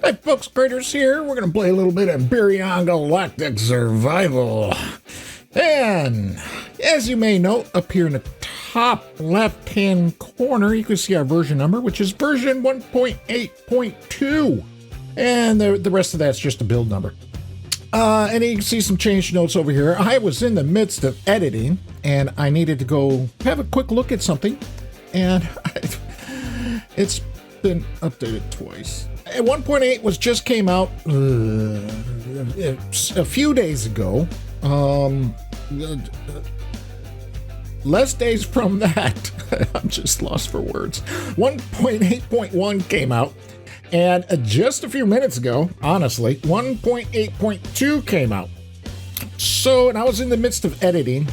Hi folks, Craterz here. We're going to play a little bit of Empyrion Galactic Survival. And as you may note, up here in the top left-hand corner, you can see our version number, which is version 1.8.2. And the rest of that's just a build number. And you can see some change notes over here. I was in the midst of editing, and I needed to go have a quick look at something. And it's been updated twice. 1.8 was just came out a few days ago. Less days from that, I'm just lost for words. 1.8.1 came out, and just a few minutes ago, honestly, 1.8.2 came out. So, and I was in the midst of editing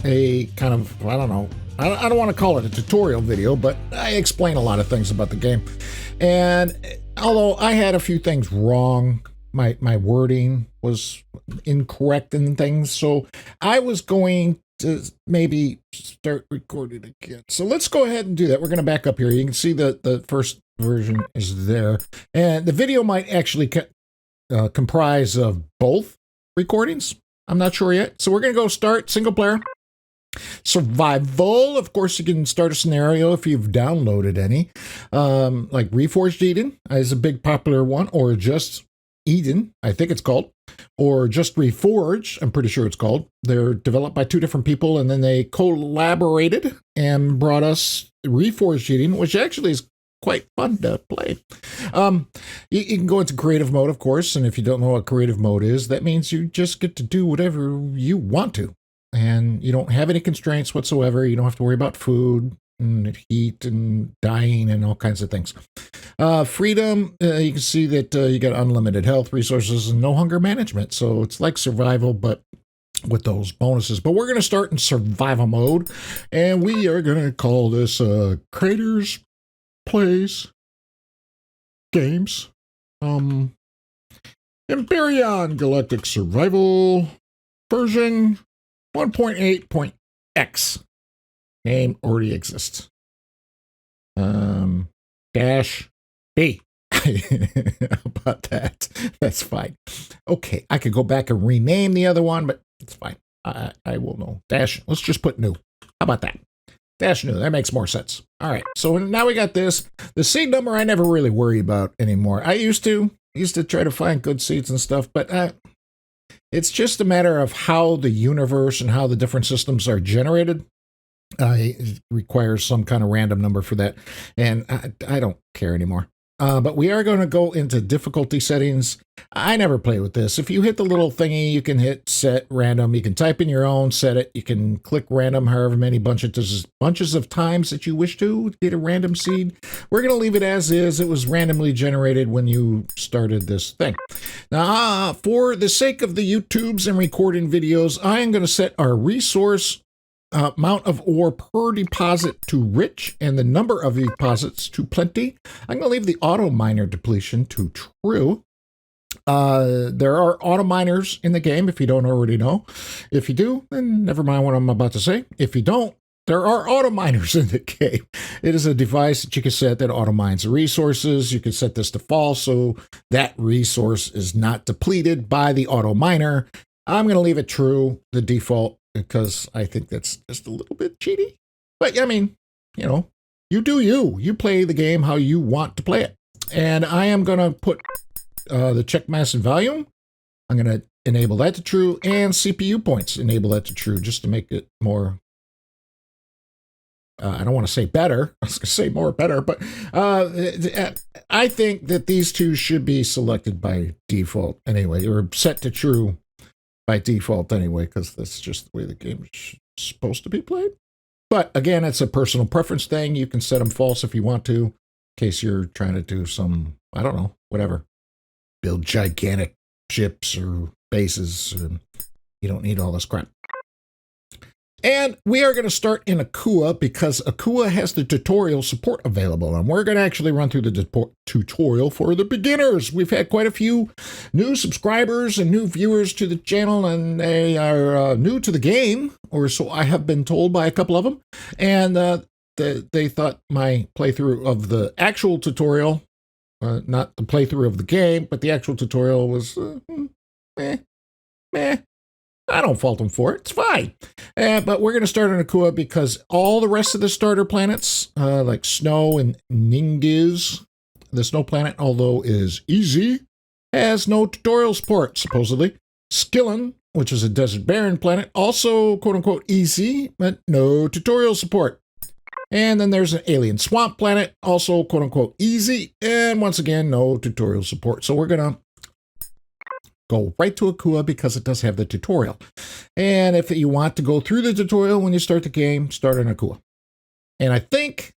a kind of, I don't know, I don't want to call it a tutorial video, but I explain a lot of things about the game. And although I had a few things wrong, my wording was incorrect in things, so I was going to maybe start recording again. So let's go ahead and do that. We're going to back up here. You can see the first version is there. And the video might actually comprise of both recordings. I'm not sure yet. So we're going to go start single player. Survival, of course, you can start a scenario if you've downloaded any. Like Reforged Eden is a big popular one, or just Eden, I think it's called, or just Reforged, I'm pretty sure it's called. They're developed by two different people, and then they collaborated and brought us Reforged Eden, which actually is quite fun to play. You can go into creative mode, of course, and if you don't know what creative mode is, that means you just get to do whatever you want to. And you don't have any constraints whatsoever. You don't have to worry about food and heat and dying and all kinds of things. Freedom, you can see that you got unlimited health resources and no hunger management. So it's like survival, but with those bonuses. But we're going to start in survival mode. And we are going to call this Craterz Plays Games. Empyrion Galactic Survival version 1.8.x. Name already exists. Dash B. How about that? That's fine. Okay, I could go back and rename the other one, but it's fine. I will know. Dash, let's just put new. How about that? Dash new, that makes more sense. All right, so now we got this. The seed number I never really worry about anymore. I used to try to find good seeds and stuff, but it's just a matter of how the universe and how the different systems are generated. It requires some kind of random number for that, and I don't care anymore. But we are going to go into difficulty settings. I never play with this. If you hit the little thingy, you can hit set random. You can type in your own, set it. You can click random however many bunches of times that you wish to get a random seed. We're going to leave it as is. It was randomly generated when you started this thing. Now, for the sake of the YouTubes and recording videos, I am going to set our resource amount of ore per deposit to rich and the number of deposits to plenty. I'm going to leave the auto miner depletion to true. There are auto miners in the game if you don't already know. If you do, then never mind what I'm about to say. If you don't, there are auto miners in the game. It is a device that you can set that auto mines the resources. You can set this to false so that resource is not depleted by the auto miner. I'm going to leave it true, the default, because I think that's just a little bit cheaty. But I mean, you know, you do you. You play the game how you want to play it. And I am going to put the check mass and volume. I'm going to enable that to true, and CPU points, enable that to true, just to make it more, I don't want to say better. I was going to say more better, but I think that these two should be selected by default anyway, or set to true by default anyway, because that's just the way the game is supposed to be played. But again, it's a personal preference thing. You can set them false if you want to, in case you're trying to do some, I don't know, whatever. Build gigantic ships or bases, and you don't need all this crap. And we are going to start in Akua because Akua has the tutorial support available. And we're going to actually run through the tutorial for the beginners. We've had quite a few new subscribers and new viewers to the channel, and they are new to the game, or so I have been told by a couple of them. And they thought my playthrough of the actual tutorial Not the playthrough of the game, but the actual tutorial was meh. I don't fault them for it. It's fine. But we're going to start on Akua because all the rest of the starter planets, like Snow and Ningiz, the Snow planet, although is easy, has no tutorial support, supposedly. Skillen, which is a desert barren planet, also quote-unquote easy, but no tutorial support. And then there's an alien swamp planet, also quote-unquote easy, and once again, no tutorial support. So we're going to go right to Akua because it does have the tutorial. And if you want to go through the tutorial when you start the game, start on Akua. And I think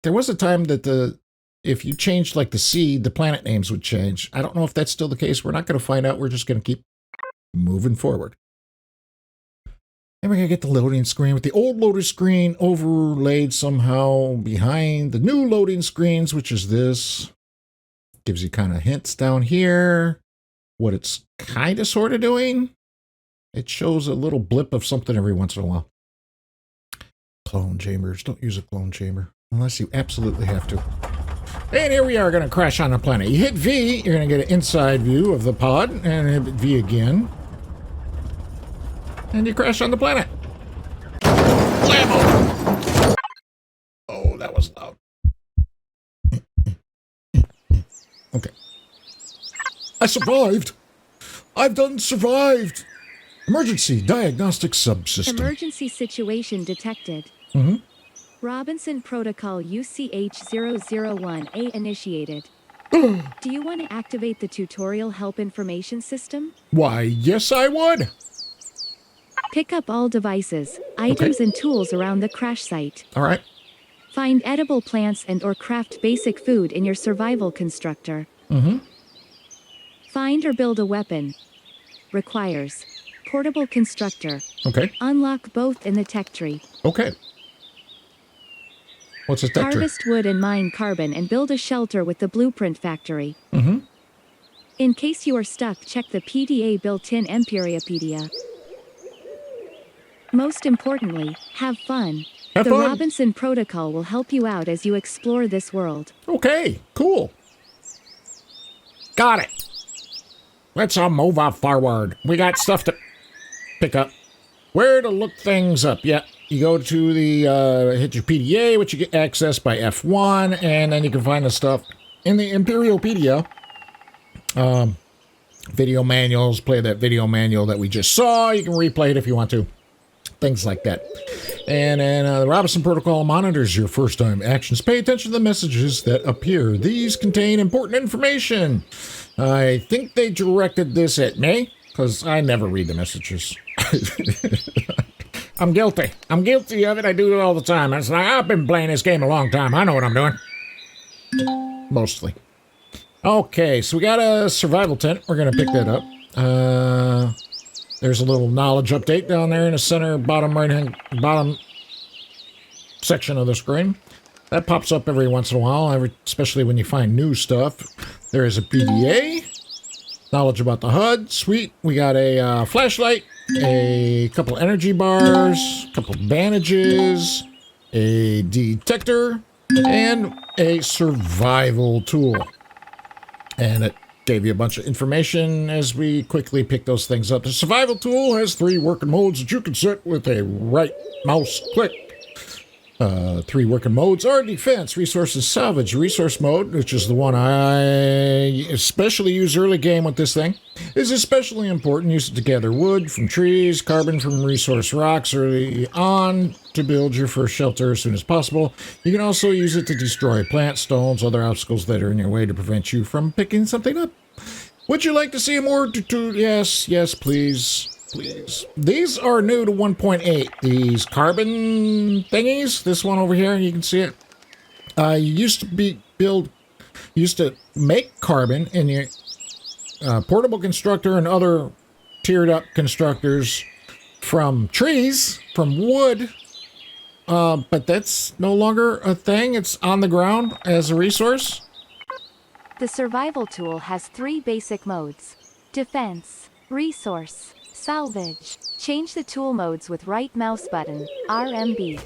there was a time that if you changed like the seed, the planet names would change. I don't know if that's still the case. We're not going to find out. We're just going to keep moving forward. And we're going to get the loading screen with the old loading screen overlaid somehow behind the new loading screens, which is this. Gives you kind of hints down here. What it's kind of sort of doing. It shows a little blip of something every once in a while. Clone chambers. Don't use a clone chamber unless you absolutely have to. And here we are going to crash on a planet. You hit V, you're going to get an inside view of the pod, and hit V again. And you crash on the planet. Blammo! Oh, that was loud. Okay. I survived. I've done survived. Emergency diagnostic subsystem. Emergency situation detected. Robinson Protocol UCH-001A initiated. Do you want to activate the tutorial help information system? Why, yes, I would. Pick up all devices, items, and tools around the crash site. All right. Find edible plants and/or craft basic food in your survival constructor. Find or build a weapon. Requires portable constructor. Okay. Unlock both in the tech tree. Okay. What's a tech tree? Harvest wood and mine carbon and build a shelter with the blueprint factory. In case you are stuck, check the PDA built-in Empyriopedia. Most importantly, have fun. Have the fun. Robinson Protocol will help you out as you explore this world. Okay, cool. Got it. Let's move on forward. We got stuff to pick up. Where to look things up? Yeah, you go to the hit your PDA, which you get access by F1, and then you can find the stuff in the Empyriopedia. Video manuals, play that video manual that we just saw. You can replay it if you want to. Things like that. And then the Robinson Protocol monitors your first-time actions. Pay attention to the messages that appear. These contain important information. I think they directed this at me, because I never read the messages. I'm guilty. I'm guilty of it. I do it all the time. It's like, I've been playing this game a long time. I know what I'm doing. Mostly. Okay, so we got a survival tent. We're going to pick that up. There's a little knowledge update down there in the center, bottom section of the screen. That pops up every once in a while, especially when you find new stuff. There is a PDA. Knowledge about the HUD. Sweet. We got a flashlight, a couple energy bars, a couple bandages, a detector, and a survival tool. And it gave you a bunch of information as we quickly pick those things up. The survival tool has 3 working modes that you can set with a right mouse click. 3 working modes are defense, resources, salvage. Resource mode, which is the one I especially use early game with this thing, is especially important. Use it to gather wood from trees, carbon from resource rocks early on to build your first shelter as soon as possible. You can also use it to destroy plants, stones, other obstacles that are in your way to prevent you from picking something up. Would you like to see more tutorials? Yes, yes, please. Please. These are new to 1.8. These carbon thingies. This one over here, you can see it. You used to make carbon in your portable constructor and other tiered up constructors from trees, from wood. But that's no longer a thing. It's on the ground as a resource. The survival tool has 3 basic modes: defense, resource, salvage. Change the tool modes with right mouse button, RMB.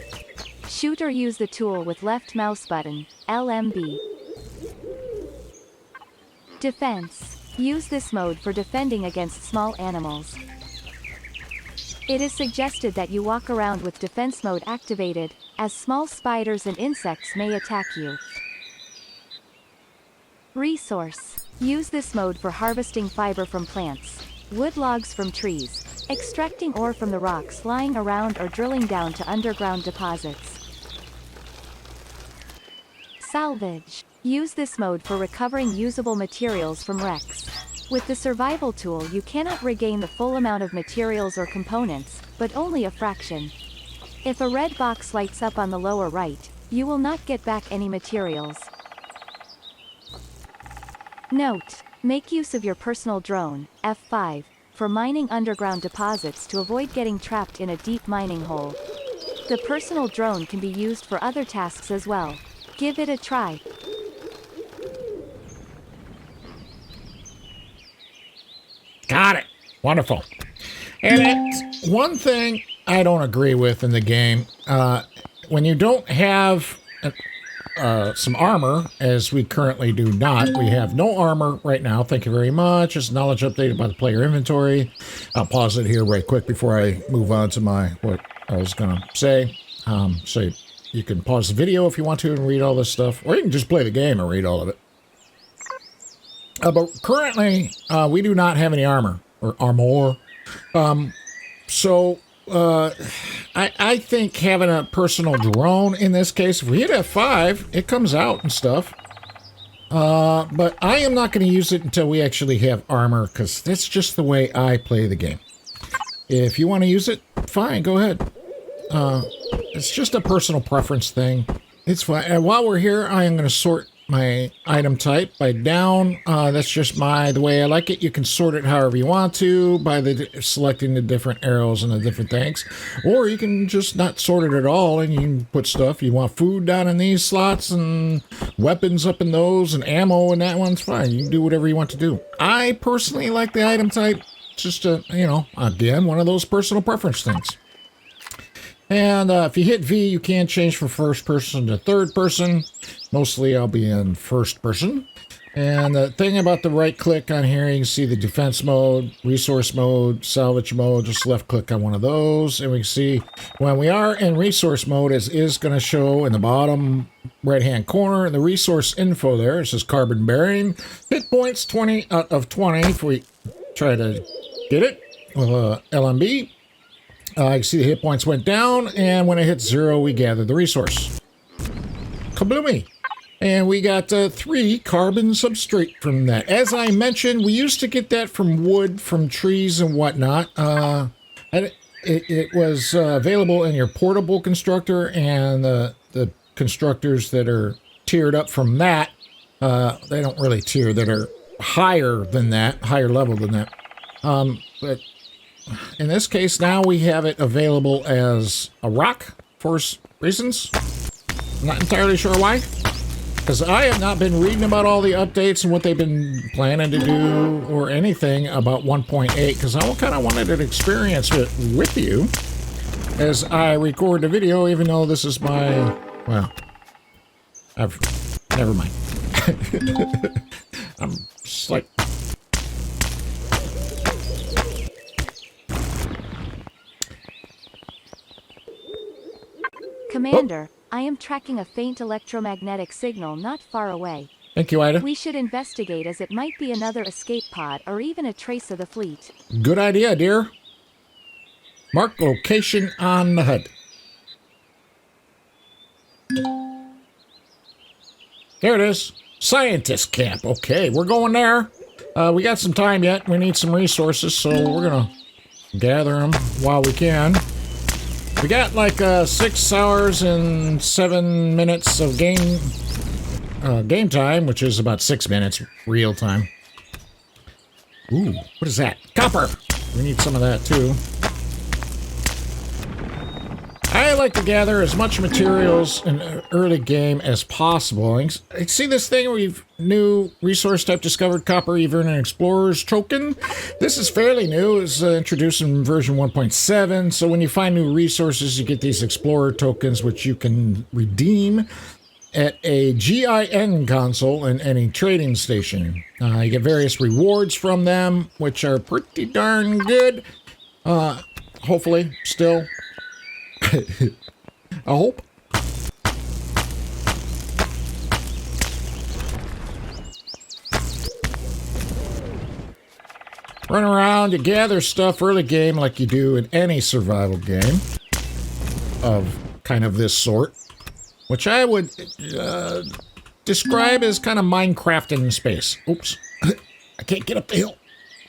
Shoot or use the tool with left mouse button, LMB. Defense. Use this mode for defending against small animals. It is suggested that you walk around with defense mode activated, as small spiders and insects may attack you. Resource. Use this mode for harvesting fiber from plants, wood logs from trees, extracting ore from the rocks lying around or drilling down to underground deposits. Salvage. Use this mode for recovering usable materials from wrecks. With the survival tool you cannot regain the full amount of materials or components, but only a fraction. If a red box lights up on the lower right, you will not get back any materials. Note: make use of your personal drone, F5, for mining underground deposits to avoid getting trapped in a deep mining hole. The personal drone can be used for other tasks as well. Give it a try. Got it. Wonderful. And it's one thing I don't agree with in the game. When you don't have some armor, as we currently do not, we have no armor right now. Thank you very much. It's knowledge updated by the player inventory. I'll pause it here right quick before I move on to what I was going to say. So you can pause the video if you want to and read all this stuff, or you can just play the game and read all of it. But currently, we do not have any armor, or armor. I think having a personal drone in this case, if we hit F5, it comes out and stuff. But I am not going to use it until we actually have armor, because that's just the way I play the game. If you want to use it, fine, go ahead. It's just a personal preference thing. It's fine. And while we're here, I am going to sort my item type by down. That's just the way I like it. You can sort it however you want to by selecting the different arrows and the different things, or you can just not sort it at all and you can put stuff. You want food down in these slots and weapons up in those and ammo in that one's fine. You can do whatever you want to do. I personally like the item type. Just again, one of those personal preference things. And if you hit V, you can change from first person to third person. Mostly I'll be in first person. And the thing about the right click on here, you can see the defense mode, resource mode, salvage mode. Just left click on one of those. And we can see when we are in resource mode, it is going to show in the bottom right hand corner, the resource info there. It says carbon bearing. Hit points 20 out of 20 if we try to get it with LMB. You can see the hit points went down, and when it hits 0, we gather the resource. Kabloomy! And we got 3 carbon substrate from that. As I mentioned, we used to get that from wood, from trees and whatnot. It was available in your portable constructor, and the constructors that are tiered up from that, they don't really tier, that are higher than that, higher level than that. But in this case, now we have it available as a rock for reasons. I'm not entirely sure why. Because I have not been reading about all the updates and what they've been planning to do or anything about 1.8. Because I kind of wanted to experience it with you as I record the video, even though this is my... Well, never mind. I'm just like... Commander, I am tracking a faint electromagnetic signal not far away. Thank you, Ida. We should investigate, as it might be another escape pod or even a trace of the fleet. Good idea, dear. Mark location on the HUD. There it is. Scientist camp. Okay, we're going there. We got some time yet. We need some resources, so we're going to gather them while we can. We got like 6 hours and 7 minutes of game time, which is about 6 minutes real time. Ooh, what is that? Copper! We need some of that too. I like to gather as much materials in early game as possible. I see this thing where you've new resource type discovered, copper, even an explorer's token. This is fairly new. It was introduced in version 1.7. So when you find new resources, you get these explorer tokens, which you can redeem. at a GIN console in any trading station. You get various rewards from them, which are pretty darn good. Hopefully, still. I hope. Run around, you gather stuff early game like you do in any survival game of kind of this sort, which I would describe as kind of Minecraft in space. Oops. I can't get up the hill.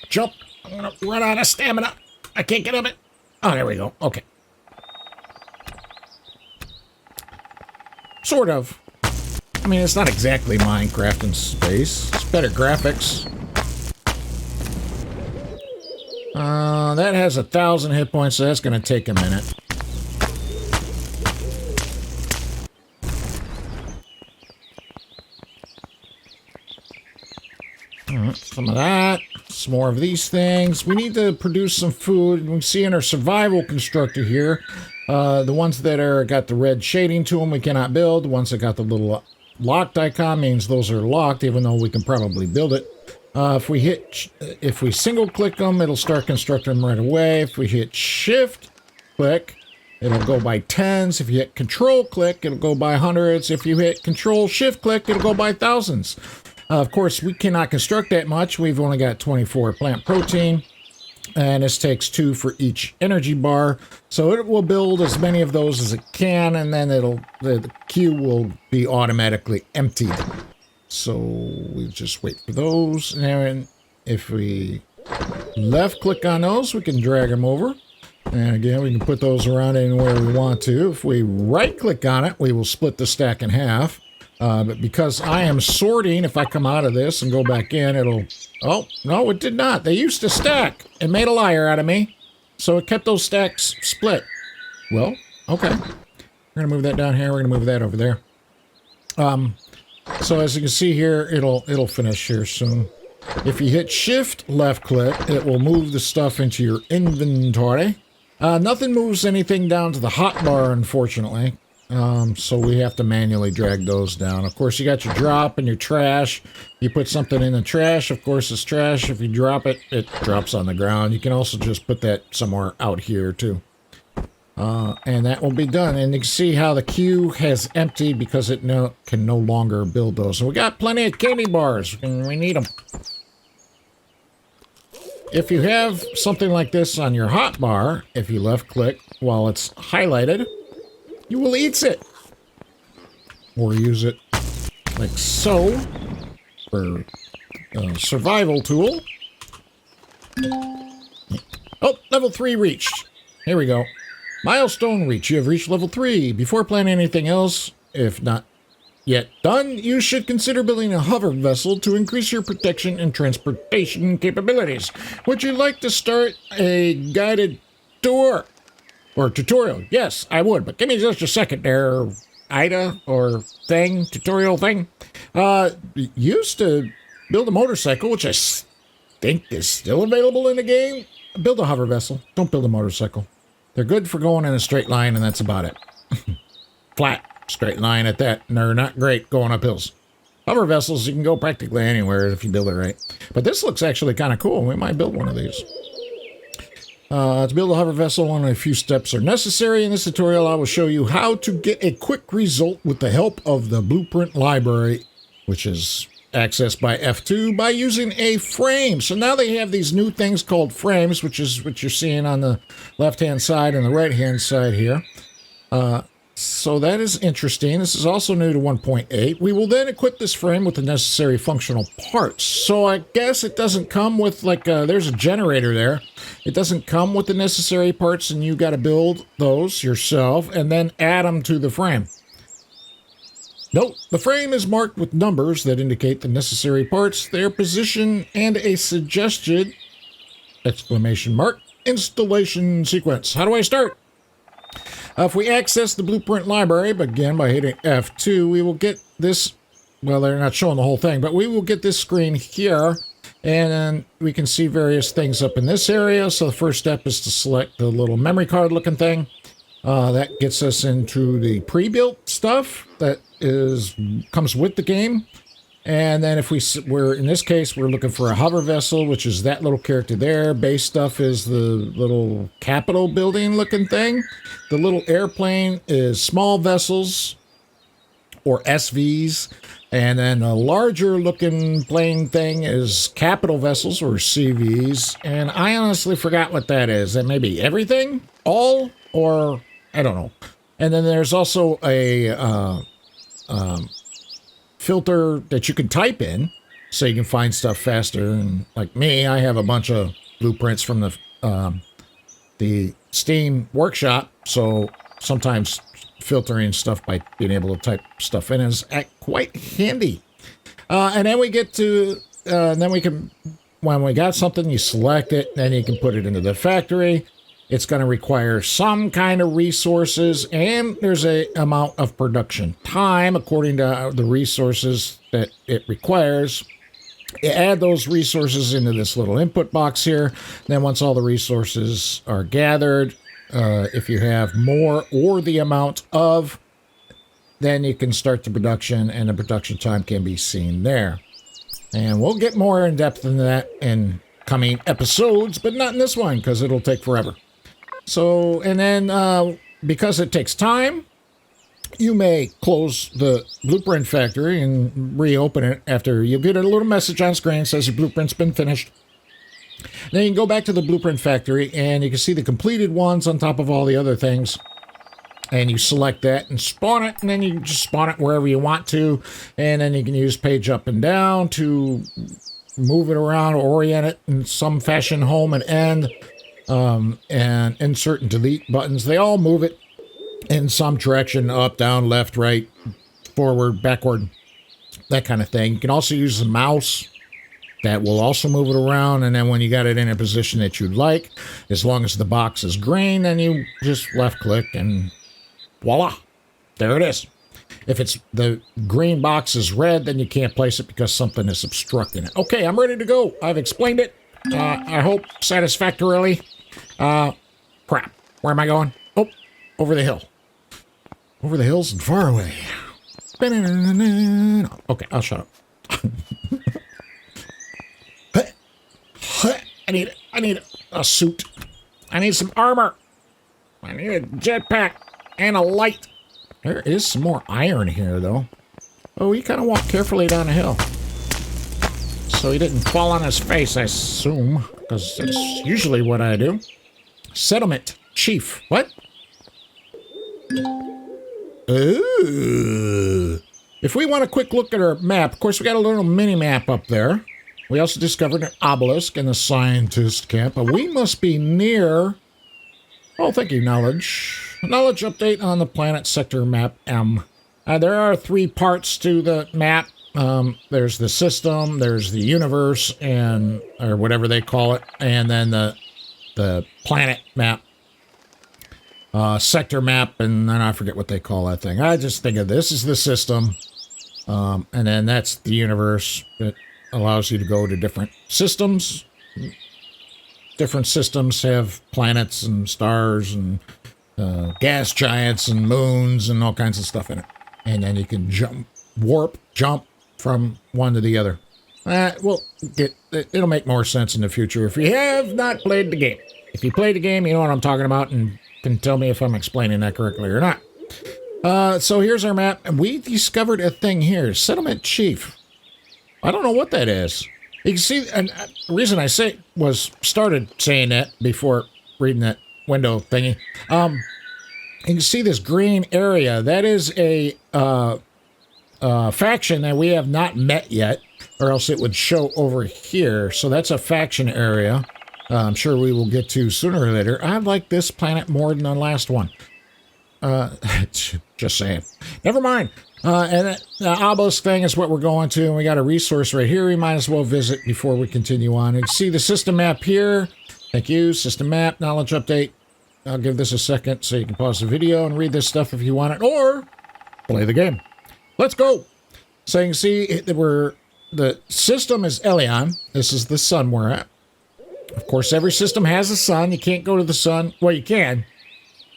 Jump. I'm going to run out of stamina. I can't get up it. Oh, there we go. Okay. Sort of. I mean, it's not exactly Minecraft in space. It's better graphics. That has 1,000 hit points, so that's going to take a minute. Some of that. Some more of these things. We need to produce some food. We can see in our survival constructor here, the ones that are got the red shading to them, we cannot build. The ones that got the little locked icon means those are locked, even though we can probably build it. If we single click them, it'll start constructing them right away. If we hit shift click, it'll go by tens. If you hit control click, it'll go by hundreds. If you hit control shift click, it'll go by thousands. Of course, we cannot construct that much. We've only got 24 plant protein, and this takes 2 for each energy bar. So it will build as many of those as it can, and then the queue will be automatically emptied. So we just wait for those, and if we left click on those, we can drag them over. And again, we can put those around anywhere we want to. If we right click on it, we will split the stack in half. But because I am sorting, if I come out of this and go back in, it'll... Oh, no, it did not. They used to stack. It made a liar out of me. So it kept those stacks split. Well, okay. We're going to move that down here. We're going to move that over there. So as you can see here, it'll finish here soon. If you hit shift left click, it will move the stuff into your inventory. Nothing moves anything down to the hotbar, unfortunately. So we have to manually drag those down. Of course, you got your drop and your trash. You put something in the trash, of course it's trash. If you drop it, it drops on the ground. You can also just put that somewhere out here too. And that will be done. And you can see how the queue has emptied because it can no longer build those. So we got plenty of candy bars, and we need them. If you have something like this on your hotbar, if you left click while it's highlighted, you will eat it. Or use it like so for a survival tool. Oh, level 3 reached. Here we go. Milestone reach. You have reached level 3. Before planning anything else, if not yet done, you should consider building a hover vessel to increase your protection and transportation capabilities. Would you like to start a guided tour or tutorial? Yes, I would, but give me just a second there, Ida or thing, tutorial thing. Used to build a motorcycle, which I think is still available in the game. Build a hover vessel. Don't build a motorcycle. They're good for going in a straight line, and that's about it. Flat, straight line at that, and they're not great going up hills. Hover vessels, you can go practically anywhere if you build it right. But this looks actually kind of cool. We might build one of these. To build a hover vessel, only a few steps are necessary. In this tutorial, I will show you how to get a quick result with the help of the blueprint library, which is accessed by F2 by using a frame. So now they have these new things called frames, which is what you're seeing on the left-hand side and the right-hand side here. So that is interesting. This is also new to 1.8. We will then equip this frame with the necessary functional parts. So I guess it doesn't come with like, there's a generator there. It doesn't come with the necessary parts, and you got to build those yourself and then add them to the frame. Note, the frame is marked with numbers that indicate the necessary parts, their position, and a suggested, exclamation mark, installation sequence. How do I start? If we access the blueprint library, again by hitting F2, we will get this, well, they're not showing the whole thing, but we will get this screen here, and we can see various things up in this area. So the first step is to select the little memory card looking thing. That gets us into the pre-built stuff that comes with the game. And then if we're in this case, we're looking for a hover vessel, which is that little character there. Base stuff is the little Capitol building looking thing. The little airplane is small vessels or SVs. And then a larger looking plane thing is capital vessels or CVs. And I honestly forgot what that is. That may be everything, all, or I don't know. And then there's also a filter that you can type in so you can find stuff faster. And like me, I have a bunch of blueprints from the Steam workshop. So sometimes filtering stuff by being able to type stuff in is quite handy. And then we get to, then we can, when we got something, you select it, then you can put it into the factory. It's going to require some kind of resources, and there's a amount of production time according to the resources that it requires. You add those resources into this little input box here. Then once all the resources are gathered, if you have more or the amount of, then you can start the production, and the production time can be seen there. And we'll get more in depth into that in coming episodes, but not in this one because it'll take forever. So, and then because it takes time, you may close the blueprint factory and reopen it after you get a little message on screen that says your blueprint's been finished. Then you can go back to the blueprint factory and you can see the completed ones on top of all the other things. And you select that and spawn it, and then you just spawn it wherever you want to. And then you can use page up and down to move it around, orient it in some fashion, home and end. And insert and delete buttons. They all move it in some direction, up, down, left, right, forward, backward, that kind of thing. You can also use the mouse. That will also move it around, and then when you got it in a position that you'd like, as long as the box is green, then you just left click and voila, there it is. If it's the green box is red, then you can't place it because something is obstructing it. Okay, I'm ready to go. I've explained it. I hope satisfactorily. Crap. Where am I going? Oh, over the hill. Over the hills and far away. Okay, I'll shut up. I need a suit. I need some armor. I need a jetpack and a light. There is some more iron here, though. Oh, you kind of walk carefully down a hill. So he didn't fall on his face, I assume, because that's usually what I do. Settlement chief. What? Ooh. If we want a quick look at our map, of course, we got a little mini map up there. We also discovered an obelisk in the scientist camp, but we must be near... Oh, thank you, knowledge. Knowledge update on the planet sector map M. There are 3 parts to the map. There's the system, there's the universe, and or whatever they call it, and then the planet map, sector map, and then I forget what they call that thing. I just think of this as the system, and then that's the universe. It allows you to go to different systems. Different systems have planets and stars and gas giants and moons and all kinds of stuff in it. And then you can jump from one to the other. Well, it'll make more sense in the future if you have not played the game. If you played the game, you know what I'm talking about and can tell me if I'm explaining that correctly or not. So here's our map, and we discovered a thing here. Settlement Chief. I don't know what that is. You can see, and the reason I started saying that before reading that window thingy. You can see this green area. That is a faction that we have not met yet, or else it would show over here. So that's a faction area. I'm sure we will get to sooner or later. I like this planet more than the last one. Just saying. Never mind. And the obelisk thing is what we're going to, and we got a resource right here we might as well visit before we continue on. You can see the system map here. Thank you. System map, knowledge update. I'll give this a second so you can pause the video and read this stuff if you want it, or play the game. Let's go. So you can see the system is Eleon. This is the sun we're at. Of course, every system has a sun. You can't go to the sun. Well, you can.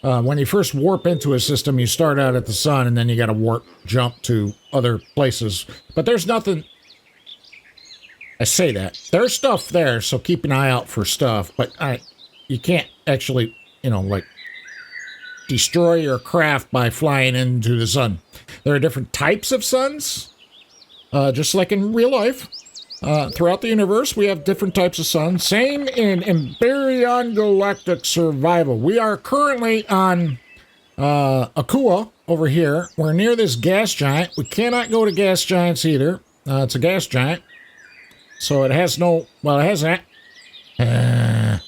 When you first warp into a system, you start out at the sun, and then you got to warp jump to other places. But there's nothing... I say that. There's stuff there, so keep an eye out for stuff. But you can't actually, like, destroy your craft by flying into the sun. There are different types of suns, just like in real life. Throughout the universe, we have different types of suns. Same in Empyrion Galactic Survival. We are currently on Akua over here. We're near this gas giant. We cannot go to gas giants either. It's a gas giant. So it has no... Well, it has that. I'm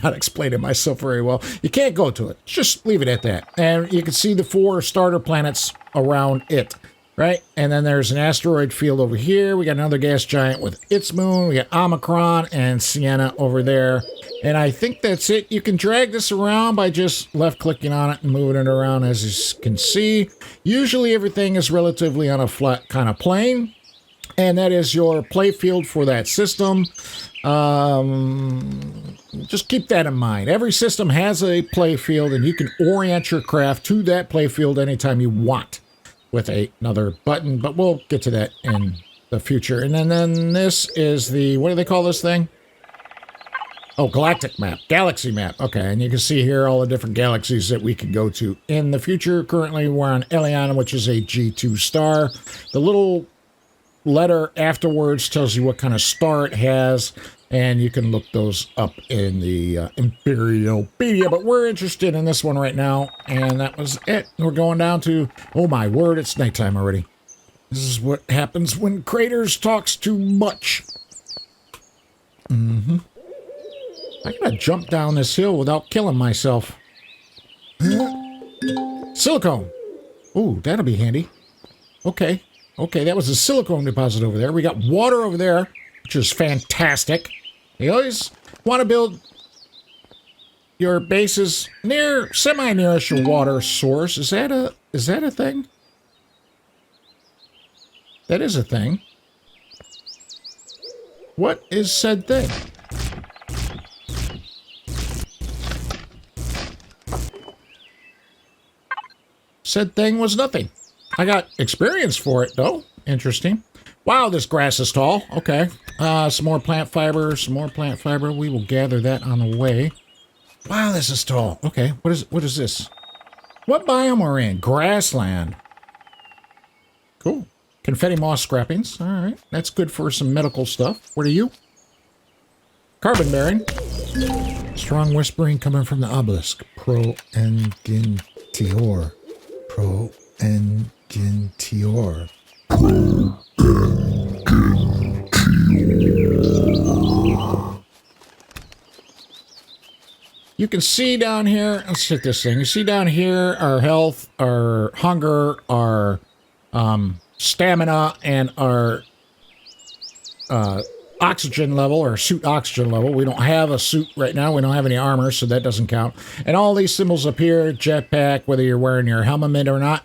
not explaining myself very well. You can't go to it. Just leave it at that. And you can see the 4 starter planets around it. Right? And then there's an asteroid field over here. We got another gas giant with its moon. We got Omicron and Sienna over there. And I think that's it. You can drag this around by just left-clicking on it and moving it around, as you can see. Usually everything is relatively on a flat kind of plane. And that is your play field for that system. Just keep that in mind. Every system has a play field, and you can orient your craft to that play field anytime you want with another button, but we'll get to that in the future. And then this is the, what do they call this thing? Oh, galactic map, galaxy map. Okay, and you can see here all the different galaxies that we can go to in the future. Currently, we're on Eleon, which is a G2 star. The little letter afterwards tells you what kind of star it has, and you can look those up in the Imperialpedia, but we're interested in this one right now, and that was it. We're going down to, oh my word, it's nighttime already. This is what happens when Craterz talks too much. I gotta jump down this hill without killing myself. Silicone. Ooh, that'll be handy. Okay, that was a silicone deposit over there. We got water over there, which is fantastic. You always want to build your bases semi-nearest your water source. Is that a thing? That is a thing. What is said thing? Said thing was nothing. I got experience for it, though. Interesting. Wow, this grass is tall. Okay. Some more plant fiber, We will gather that on the way. Wow, this is tall. Okay, what is this? What biome we're in? Grassland. Cool. Confetti moss scrappings. All right, that's good for some medical stuff. What are you? Carbon bearing. Strong whispering coming from the obelisk. Pro-Engentior. Pro-Engentior. You can see down here, let's hit this thing. You see down here our health, our hunger, our stamina, and our oxygen level, or suit oxygen level. We don't have a suit right now. We don't have any armor, so that doesn't count. And all these symbols up here, jetpack, whether you're wearing your helmet or not,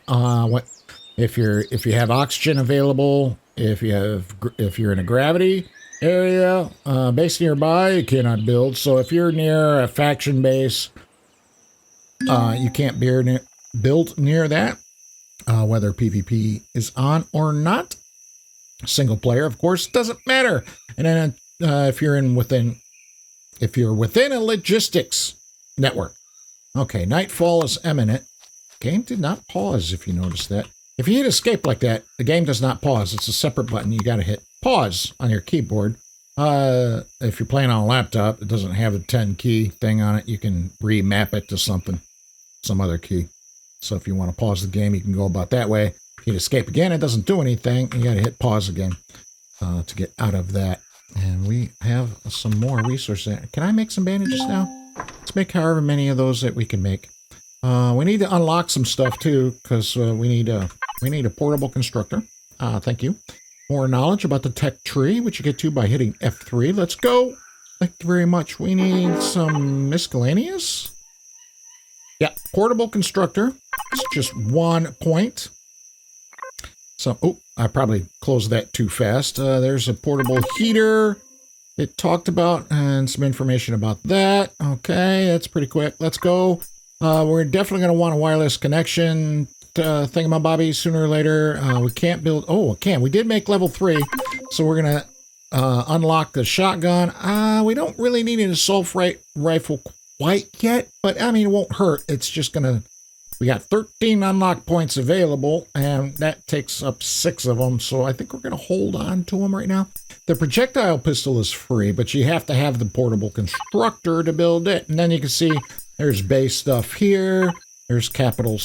if you have oxygen available, if you're in a gravity area, base nearby, you cannot build. So if you're near a faction base, you can't build near that, whether PvP is on or not. Single player, of course, doesn't matter. And then if you're within a logistics network. Okay, nightfall is imminent. Game did not pause, if you notice that. If you hit escape like that, the game does not pause. It's a separate button. You got to hit pause on your keyboard. If you're playing on a laptop, it doesn't have a 10 key thing on it. You can remap it to some other key. So if you want to pause the game, you can go about that way. Hit escape again, it doesn't do anything. You got to hit pause again to get out of that. And we have some more resources. Can I make some bandages now? Let's make however many of those that we can make. We need to unlock some stuff too, because we need a portable constructor. Thank you. More knowledge about the tech tree, which you get to by hitting F3. Let's go. Thank you very much. We need some miscellaneous. Yeah, portable constructor. It's just 1 point. So, oh, I probably closed that too fast. There's a portable heater it talked about, and some information about that. Okay, that's pretty quick. Let's go. We're definitely going to want a wireless connection thingamabobby sooner or later. We can't build... Oh, can. We did make level 3, so we're going to unlock the shotgun. We don't really need an assault rifle quite yet, but I mean, it won't hurt. It's just going to... We got 13 unlock points available, and that takes up 6 of them, so I think we're going to hold on to them right now. The projectile pistol is free, but you have to have the portable constructor to build it. And then you can see there's base stuff here, there's capital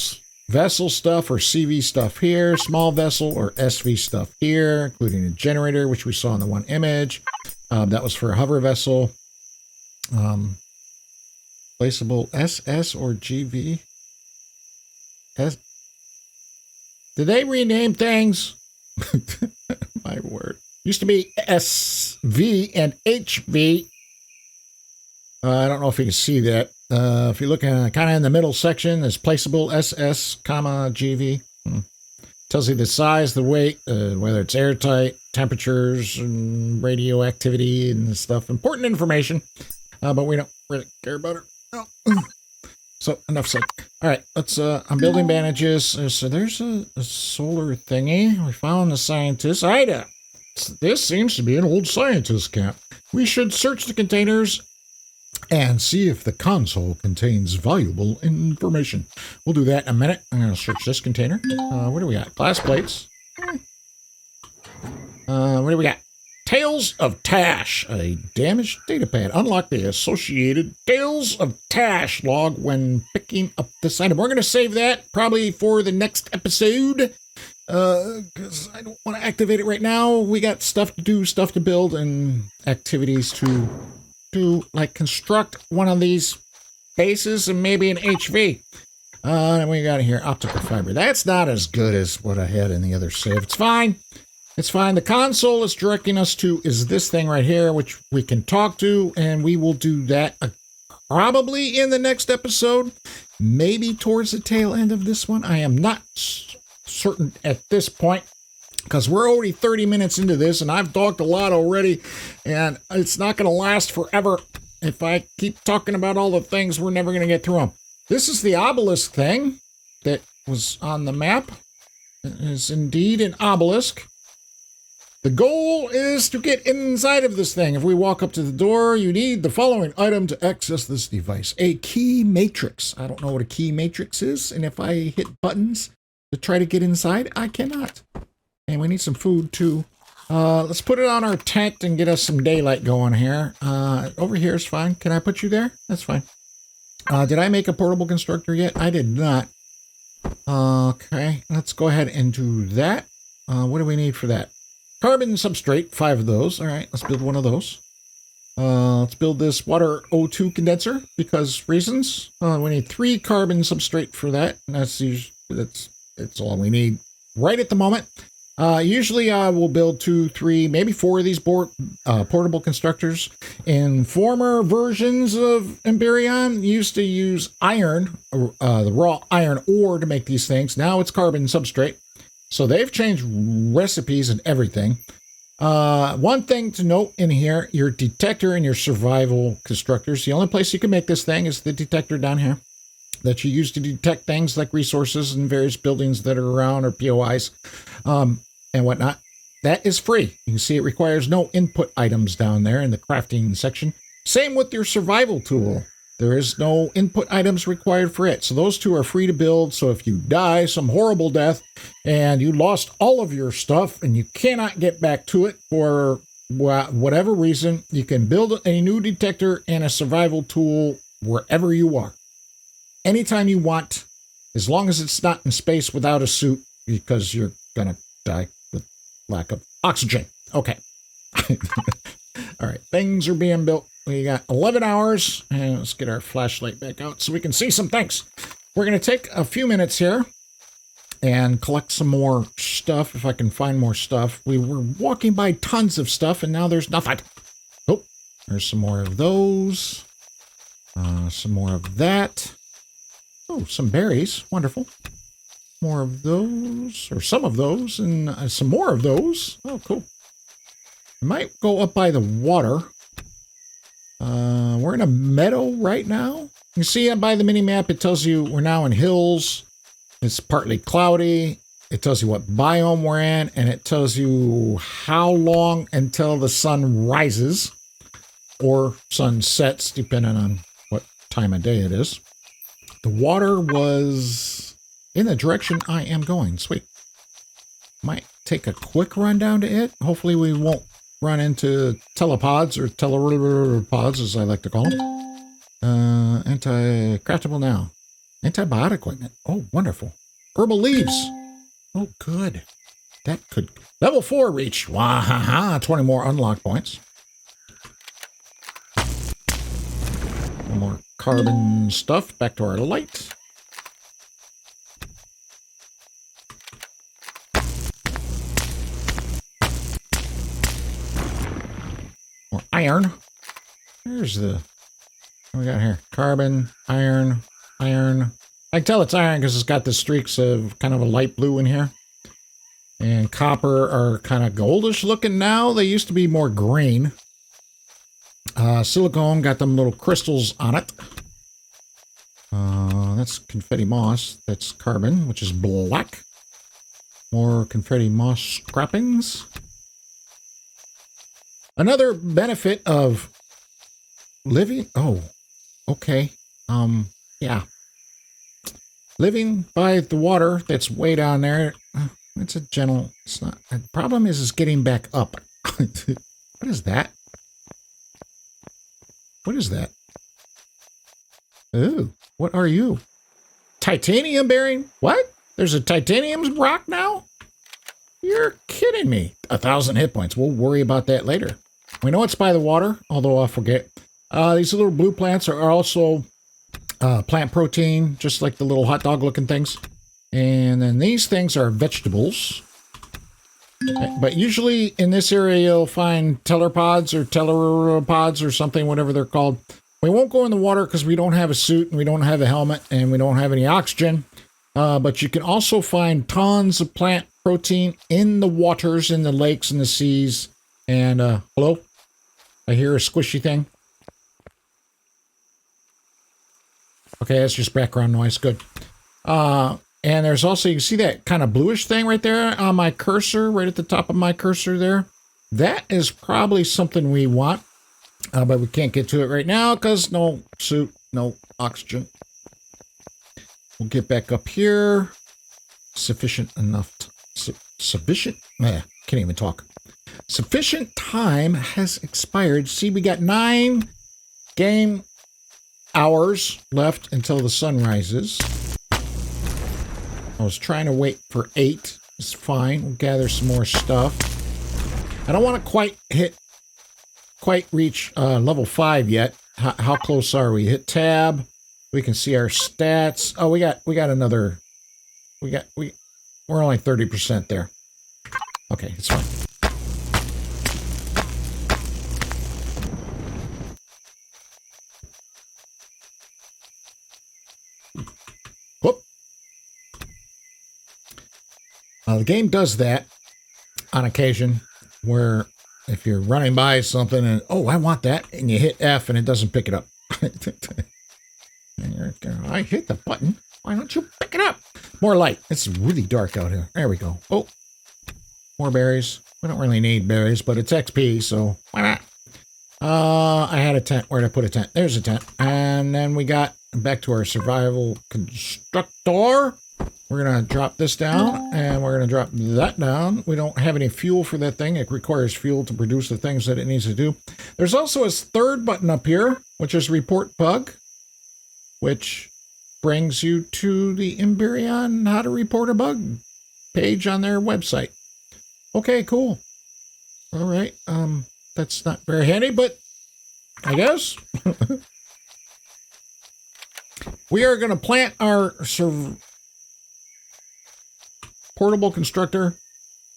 vessel stuff or CV stuff here, small vessel or SV stuff here, including a generator, which we saw in the one image. That was for a hover vessel. Placeable SS or GV. Did they rename things? My word. Used to be SV and HV. I don't know if you can see that. If you look kind of in the middle section, there's placeable SS, comma, GV. Tells you the size, the weight, whether it's airtight, temperatures, and radioactivity and stuff. Important information, but we don't really care about it. No. So, enough said. All right, let's, I'm building bandages. So there's a solar thingy. We found the scientist. Ida, this seems to be an old scientist camp. We should search the containers and see if the console contains valuable information. We'll do that in a minute. I'm going to search this container. What do we got? Glass plates. What do we got? Tales of Tash, a damaged data pad. Unlock the associated Tales of Tash log when picking up this item. We're going to save that probably for the next episode because I don't want to activate it right now. We got stuff to do, stuff to build, and activities to do, like construct one of these bases and maybe an HV. And we got here optical fiber. That's not as good as what I had in the other save. It's fine. It's fine. The console is directing us to is this thing right here, which we can talk to, and we will do that probably in the next episode, maybe towards the tail end of this one. I am not certain at this point because we're already 30 minutes into this, and I've talked a lot already, and it's not going to last forever. If I keep talking about all the things, we're never going to get through them. This is the obelisk thing that was on the map. It is indeed an obelisk. The goal is to get inside of this thing. If we walk up to the door, you need the following item to access this device. A key matrix. I don't know what a key matrix is, and if I hit buttons to try to get inside, I cannot. And we need some food, too. Let's put it on our tent and get us some daylight going here. Over here is fine. Can I put you there? That's fine. Did I make a portable constructor yet? I did not. Okay, let's go ahead and do that. What do we need for that? Carbon substrate, 5 of those. All right, let's build one of those. Let's build this water O2 condenser because reasons. We need 3 carbon substrate for that. And that's all we need right at the moment. Usually I will build 2, 3, maybe 4 of these portable constructors. In former versions of Empyrion, used to use iron, the raw iron ore to make these things. Now it's carbon substrate. So they've changed recipes and everything. One thing to note in here, your detector and your survival constructors, the only place you can make this thing is the detector down here that you use to detect things like resources and various buildings that are around or POIs and whatnot. That is free. You can see it requires no input items down there in the crafting section. Same with your survival tool. There is no input items required for it. So those 2 are free to build. So if you die some horrible death and you lost all of your stuff and you cannot get back to it for whatever reason, you can build a new detector and a survival tool wherever you are. Anytime you want, as long as it's not in space without a suit, because you're going to die with lack of oxygen. Okay. All right. Things are being built. We got 11 hours, and let's get our flashlight back out so we can see some things. We're going to take a few minutes here and collect some more stuff, if I can find more stuff. We were walking by tons of stuff, and now there's nothing. Oh, there's some more of those. Some more of that. Oh, some berries. Wonderful. More of those, or some of those, and some more of those. Oh, cool. I might go up by the water. We're in a meadow right now. You see by the mini map, it tells you we're now in hills. It's partly cloudy. It tells you what biome we're in, and it tells you how long until the sun rises or sun sets, depending on what time of day it is. The water was in the direction I am going. Sweet. Might take a quick run down to it. Hopefully we won't run into telepods or telepods, as I like to call them. Anti-craftable now. Antibiotic equipment. Oh, wonderful. Herbal leaves. Oh, good. That could... Level 4 reached. Wahaha. 20 more unlock points. One more carbon stuff. Back to our light. More iron. There's the... What we got here? Carbon, iron, iron. I can tell it's iron because it's got the streaks of kind of a light blue in here. And copper are kind of goldish looking now. They used to be more green. Silicone got them little crystals on it. That's confetti moss. That's carbon, which is black. More confetti moss scrappings. Another benefit of living... Oh, okay. Yeah. Living by the water that's way down there, it's a gentle... It's not... The problem is getting back up. What is that? What is that? Ooh, what are you? Titanium bearing? What? There's a titanium rock now? You're kidding me. 1,000 hit points. We'll worry about that later. We know it's by the water, although I'll forget. These little blue plants are also plant protein, just like the little hot dog looking things. And then these things are vegetables. But usually in this area, you'll find telepods or telepods or something, whatever they're called. We won't go in the water because we don't have a suit and we don't have a helmet and we don't have any oxygen. But you can also find tons of plant protein in the waters, in the lakes, and the seas. And, hello? I hear a squishy thing. Okay, that's just background noise. Good. And there's also, you can see that kind of bluish thing right there on my cursor, right at the top of my cursor there. That is probably something we want, but we can't get to it right now because no suit, no oxygen. We'll get back up here. Sufficient enough. Sufficient? Can't even talk. Sufficient time has expired. See, we got 9 game hours left until the sun rises. I was trying to wait for 8. It's fine. We'll gather some more stuff. I don't want to quite reach level 5 yet. How close are we? Hit tab. We can see our stats. Oh, we got another. We're only 30% there. Okay, it's fine. Whoop. The game does that on occasion, where if you're running by something and, oh, I want that, and you hit F and it doesn't pick it up. And you're going, I hit the button. Why don't you pick it up? More light. It's really dark out here. There we go. Oh, more berries. We don't really need berries, but it's XP, so why not? I had a tent. Where'd I put a tent? There's a tent. And then we got back to our survival constructor. We're going to drop this down, and we're going to drop that down. We don't have any fuel for that thing. It requires fuel to produce the things that it needs to do. There's also a third button up here, which is Report Bug, which brings you to the Empyrion How to Report a Bug page on their website. Okay, cool. All right. That's not very handy, but I guess. We are going to plant our portable constructor.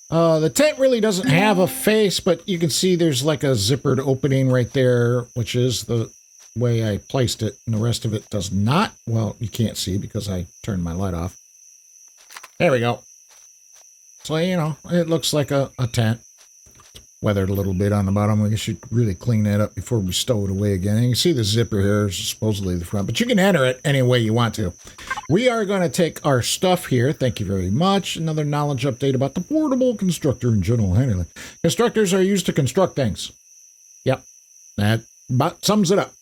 The tent really doesn't have a face, but you can see there's like a zippered opening right there, which is the way I placed it, and the rest of it does not. Well, you can't see because I turned my light off. There we go. So, you know, it looks like a tent. weathered a little bit on the bottom. We should really clean that up before we stow it away again. And you can see the zipper here is supposedly the front, but you can enter it any way you want to. We are going to take our stuff here. Thank you very much. Another knowledge update about the portable constructor and general handling. Constructors are used to construct things. Yep, that about sums it up.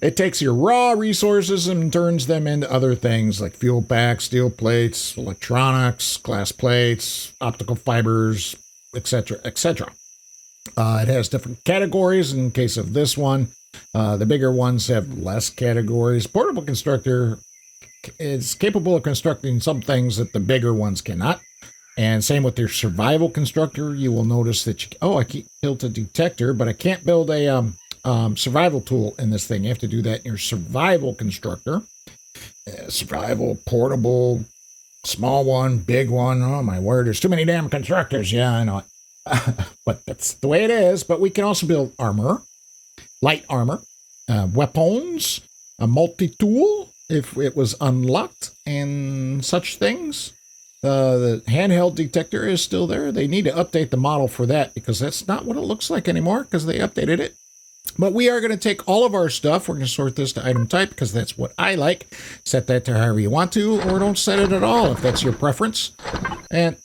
It takes your raw resources and turns them into other things like fuel packs, steel plates, electronics, glass plates, optical fibers, etc., etc. It has different categories. In case of this one, the bigger ones have less categories. Portable constructor is capable of constructing some things that the bigger ones cannot. And same with your survival constructor. You will notice that I can't build a detector, but I can't build a survival tool in this thing. You have to do that in your survival constructor. Survival, portable, small one, big one. Oh my word, there's too many damn constructors. Yeah, I know it. But that's the way it is. But we can also build armor, light armor, weapons, a multi-tool if it was unlocked, and such things. The handheld detector is still there. They need to update the model for that because that's not what it looks like anymore because they updated it. But we are going to take all of our stuff. We're going to sort this to item type because that's what I like. Set that to however you want to, or don't set it at all if that's your preference. And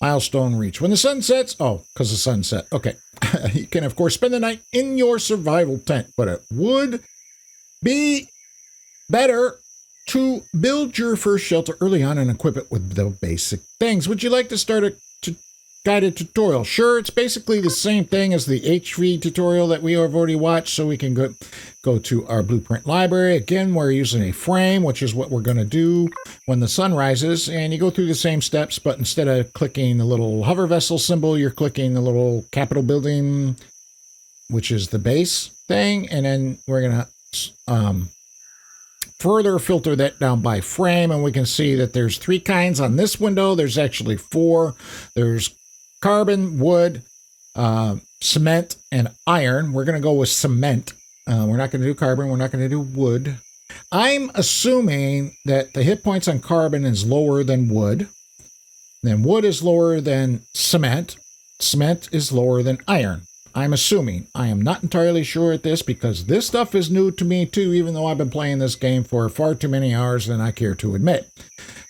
milestone reach. When the sun sets, because the sun set. Okay. You can, of course, spend the night in your survival tent, but it would be better to build your first shelter early on and equip it with the basic things. Would you like to start a guided tutorial? Sure, it's basically the same thing as the HV tutorial that we have already watched, so we can go to our blueprint library. Again, we're using a frame, which is what we're going to do when the sun rises, and you go through the same steps, but instead of clicking the little hover vessel symbol, you're clicking the little Capitol building, which is the base thing, and then we're going to further filter that down by frame, and we can see that there's 3 kinds on this window. There's actually 4. There's carbon, wood, cement, and iron. We're going to go with cement. We're not going to do carbon. We're not going to do wood. I'm assuming that the hit points on carbon is lower than wood. Then wood is lower than cement. Cement is lower than iron. I'm assuming. I am not entirely sure at this because this stuff is new to me too, even though I've been playing this game for far too many hours than I care to admit.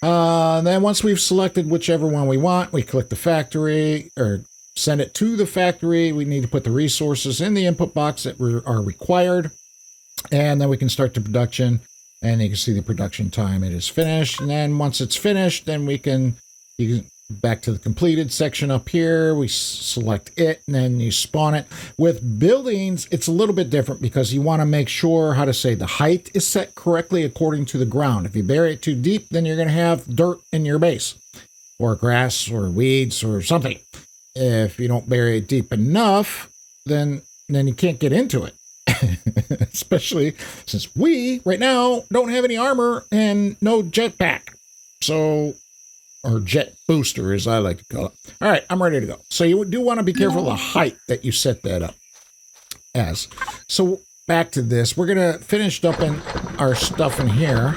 Then once we've selected whichever one we want, we click the factory or send it to the factory. We need to put the resources in the input box that are required. And then we can start the production. And you can see the production time. It is finished. And then once it's finished, then you can back to the completed section up here. We select it and then you spawn it. With buildings, it's a little bit different because you want to make sure, the height is set correctly according to the ground. If you bury it too deep, then you're going to have dirt in your base or grass or weeds or something. If you don't bury it deep enough, then you can't get into it. Especially since we right now don't have any armor and no jetpack. Or jet booster, as I like to call it. All right, I'm ready to go. So you do want to be careful of the height that you set that up as. So back to this. We're going to finish up in our stuff in here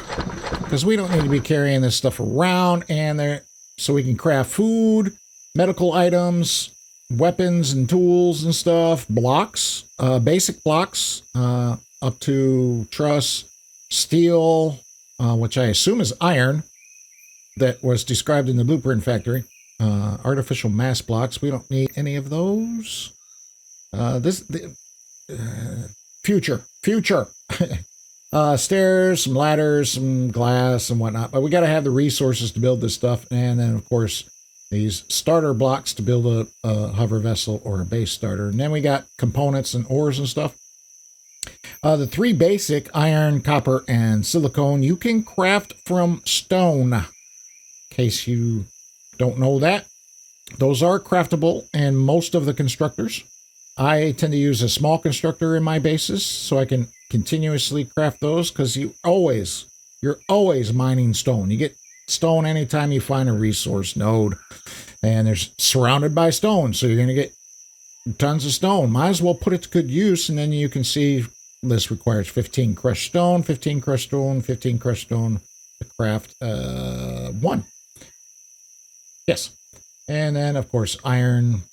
because we don't need to be carrying this stuff around. And so we can craft food, medical items, weapons and tools and stuff, blocks, basic blocks, up to truss, steel, which I assume is iron. That was described in the blueprint factory. Artificial mass blocks. We don't need any of those. Future. Stairs, some ladders, some glass and whatnot. But we got to have the resources to build this stuff. And then, of course, these starter blocks to build a hover vessel or a base starter. And then we got components and ores and stuff. The 3 basic, iron, copper, and silicone, you can craft from stone. In case you don't know that, those are craftable in most of the constructors. I tend to use a small constructor in my bases so I can continuously craft those because you're always mining stone. You get stone anytime you find a resource node, and there's surrounded by stone, so you're going to get tons of stone. Might as well put it to good use, and then you can see this requires 15 crushed stone, 15 crushed stone, 15 crushed stone to craft 1. Yes. And then, of course, iron,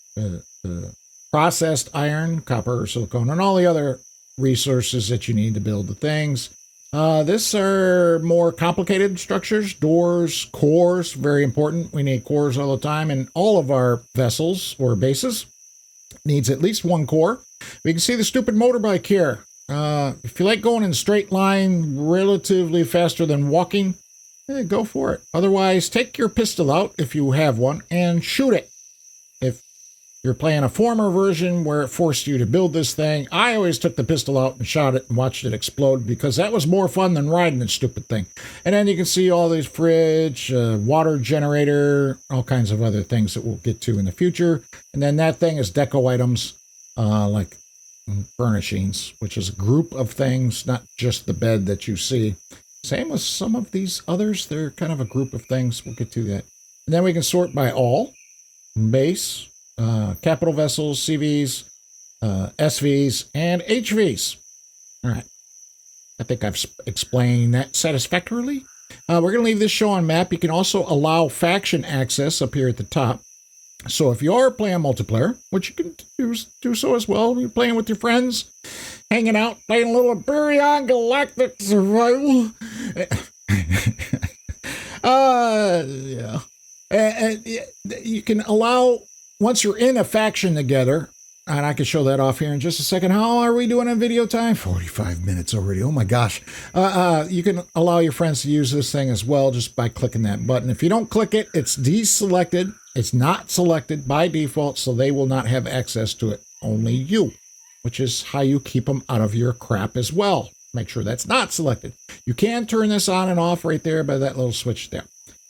processed iron, copper, silicone, and all the other resources that you need to build the things. These are more complicated structures, doors, cores, very important. We need cores all the time, and all of our vessels or bases needs at least one core. We can see the stupid motorbike here. If you like going in a straight line relatively faster than walking, go for it. Otherwise, take your pistol out if you have one and shoot it. If you're playing a former version where it forced you to build this thing, I always took the pistol out and shot it and watched it explode because that was more fun than riding the stupid thing. And then you can see all these fridge, water generator, all kinds of other things that we'll get to in the future. And then that thing is deco items, like furnishings, which is a group of things, not just the bed that you see. Same with some of these others. They're kind of a group of things. We'll get to that. And then we can sort by all, base, capital vessels, CVs, SVs, and HVs. All right. I think I've explained that satisfactorily. We're going to leave this show on map. You can also allow faction access up here at the top. So if you are playing multiplayer, which you can do so as well, you're playing with your friends, hanging out, playing a little Empyrion Galactic Survival. Yeah. And you can allow, once you're in a faction together, and I can show that off here in just a second. How are we doing on video time? 45 minutes already. Oh my gosh. You can allow your friends to use this thing as well just by clicking that button. If you don't click it, it's deselected. It's not selected by default, so they will not have access to it. Only you, which is how you keep them out of your crap as well. Make sure that's not selected. You can turn this on and off right there by that little switch there.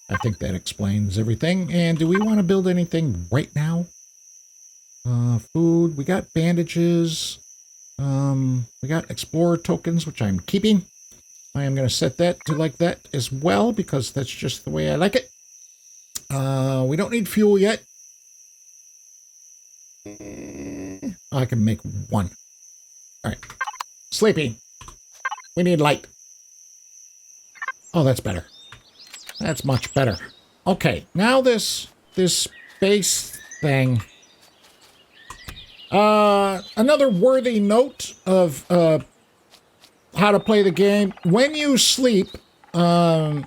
I think that explains everything. And do we want to build anything right now? Food, we got bandages, we got explorer tokens, which I'm keeping. I am going to set that to like that as well, because that's just the way I like it. We don't need fuel yet. I can make one. All right. Sleeping. We need light. Oh, that's better. That's much better. Okay, now this space thing. Another worthy note of how to play the game. When you sleep, at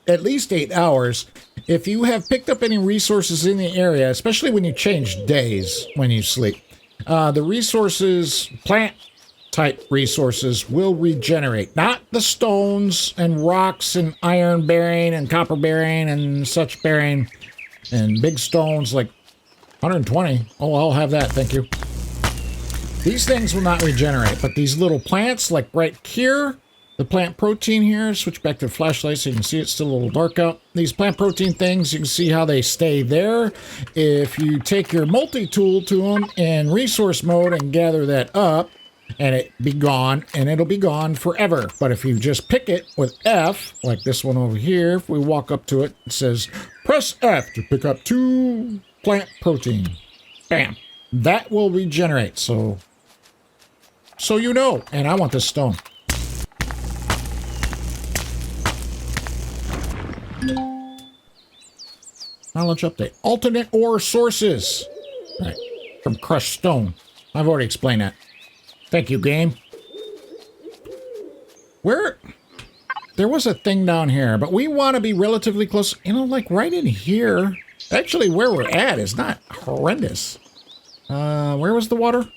least 8 hours, if you have picked up any resources in the area, especially when you change days when you sleep, the resources, plant-type resources, will regenerate. Not the stones and rocks and iron-bearing and copper-bearing and such bearing and big stones like 120. Oh, I'll have that, thank you. These things will not regenerate, but these little plants, like right here, the plant protein here, switch back to the flashlight so you can see it's still a little dark out. These plant protein things, you can see how they stay there. If you take your multi-tool to them in resource mode and gather that up, and it be gone, and it'll be gone forever. But if you just pick it with F, like this one over here, if we walk up to it, it says, press F to pick up 2 plant protein. Bam. That will regenerate, so you know. And I want this stone. Knowledge update. Alternate ore sources. Right. From crushed stone. I've already explained that. Thank you, game. There was a thing down here, but we want to be relatively close. You know, like right in here. Actually, where we're at is not horrendous. Where was the water?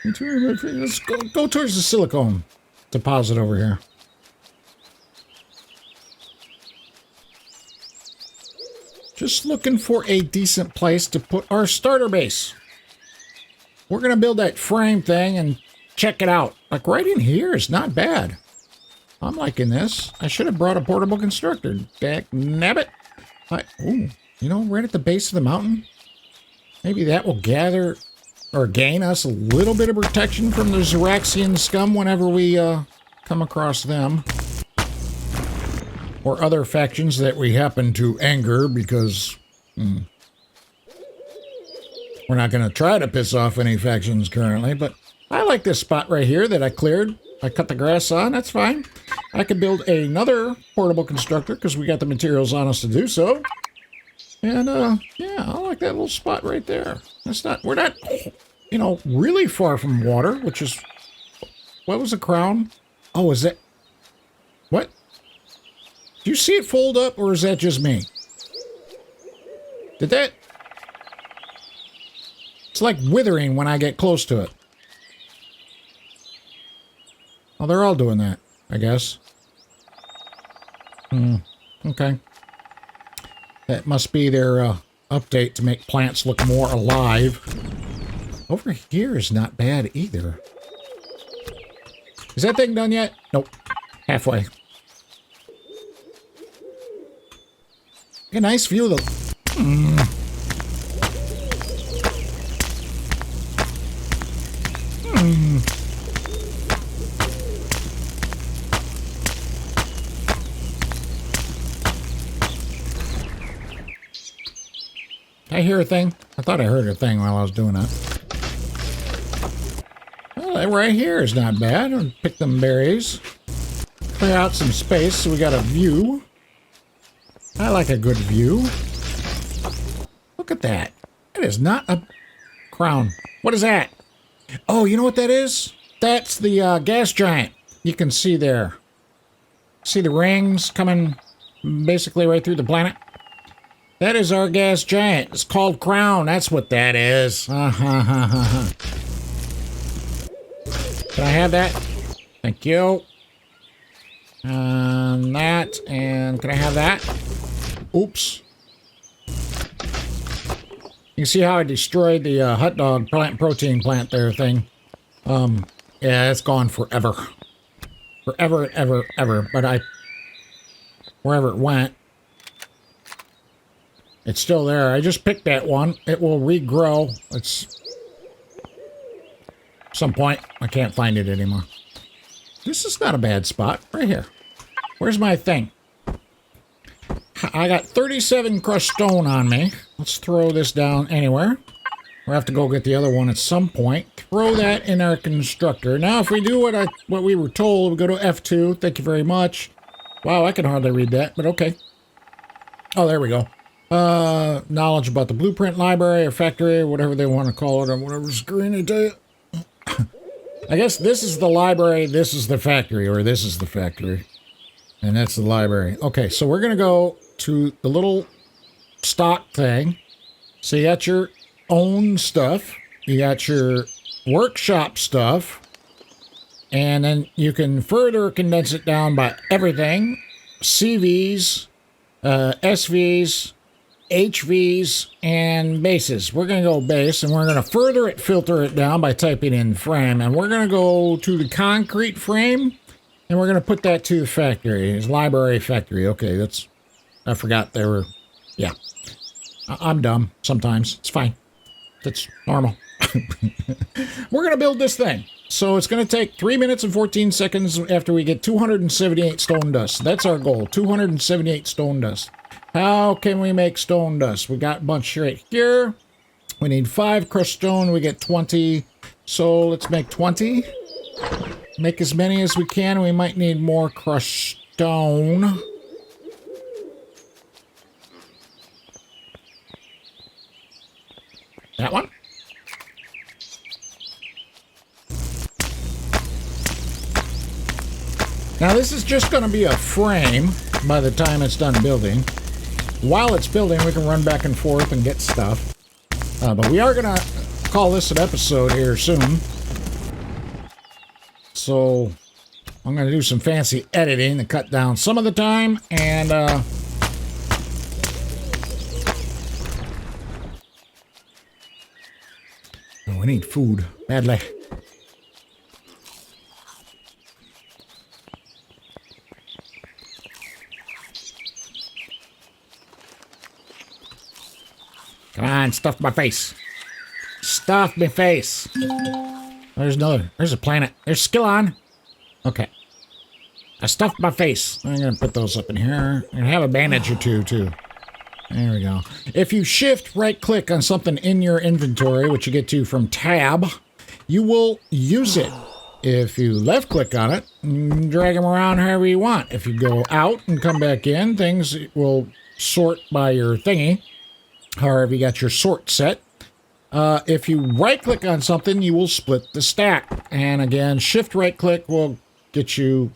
Let's go towards the silicone deposit over here. Just looking for a decent place to put our starter base. We're going to build that frame thing and check it out. Like right in here is not bad. I'm liking this. I should have brought a portable constructor. Dagnabbit. Ooh, you know, right at the base of the mountain. Maybe that will gather or gain us a little bit of protection from the Xeraxian scum whenever we come across them. Or other factions that we happen to anger because we're not going to try to piss off any factions currently, but I like this spot right here that I cleared. I cut the grass on, that's fine. I could build another portable constructor because we got the materials on us to do so. And, yeah, I like that little spot right there. We're not, you know, really far from water, which is, what was the crown? Oh, is that, what? Do you see it fold up, or is that just me? Did that? It's like withering when I get close to it. Oh, they're all doing that, I guess. Okay. That must be their update to make plants look more alive. Over here is not bad either. Is that thing done yet? Nope. Halfway. A nice view of the... Did I hear a thing? I thought I heard a thing while I was doing that. Well, that right here is not bad. I'll pick them berries. Clear out some space so we got a view. I like a good view. Look at that. That is not a crown. What is that? Oh, you know what that is? That's the gas giant. You can see there. See the rings coming basically right through the planet? That is our gas giant. It's called Crown. That's what that is. Can I have that? Thank you. That. And can I have that? Oops. You can see how I destroyed the hot dog plant protein plant there thing. Yeah, it's gone forever. Forever and ever, ever. But wherever it went, it's still there. I just picked that one. It will regrow. It's some point. I can't find it anymore. This is not a bad spot. Right here. Where's my thing? I got 37 crushed stone on me. Let's throw this down anywhere. We'll have to go get the other one at some point. Throw that in our constructor. Now, if we do what we were told, we go to F2. Thank you very much. Wow, I can hardly read that, but okay. Oh, there we go. Knowledge about the blueprint library or factory or whatever they want to call it on whatever screen they tell you. I guess this is the library, this is the factory, or this is the factory. And that's the library. Okay, so we're going to go to the little stock thing. So you got your own stuff. You got your workshop stuff. And then you can further condense it down by everything. CVs, SVs, HVs, and bases. We're going to go base, and we're going to further filter it down by typing in frame. And we're going to go to the concrete frame, and we're going to put that to the factory. It's library factory. Okay, I forgot they were, yeah. I'm dumb sometimes. It's fine. That's normal. We're going to build this thing. So it's going to take 3 minutes and 14 seconds after we get 278 stone dust. That's our goal, 278 stone dust. How can we make stone dust? We got a bunch right here. We need 5 crushed stone. We get 20. So let's make 20. Make as many as we can. We might need more crushed stone. That one? Now this is just going to be a frame by the time it's done building. While it's building, we can run back and forth and get stuff. But we are going to call this an episode here soon. So I'm going to do some fancy editing to cut down some of the time. And oh, we need food badly. Come on, stuff my face. Stuff my face. There's another. There's a planet. There's Skillon. Okay. I stuffed my face. I'm going to put those up in here. And have a bandage or two, too. There we go. If you shift right-click on something in your inventory, which you get to from tab, you will use it If you left click on it, drag them around however you want. If you go out and come back in, things will sort by your thingy. However, you got your sort set. If you right click on something, you will split the stack. And again, shift right click will get you,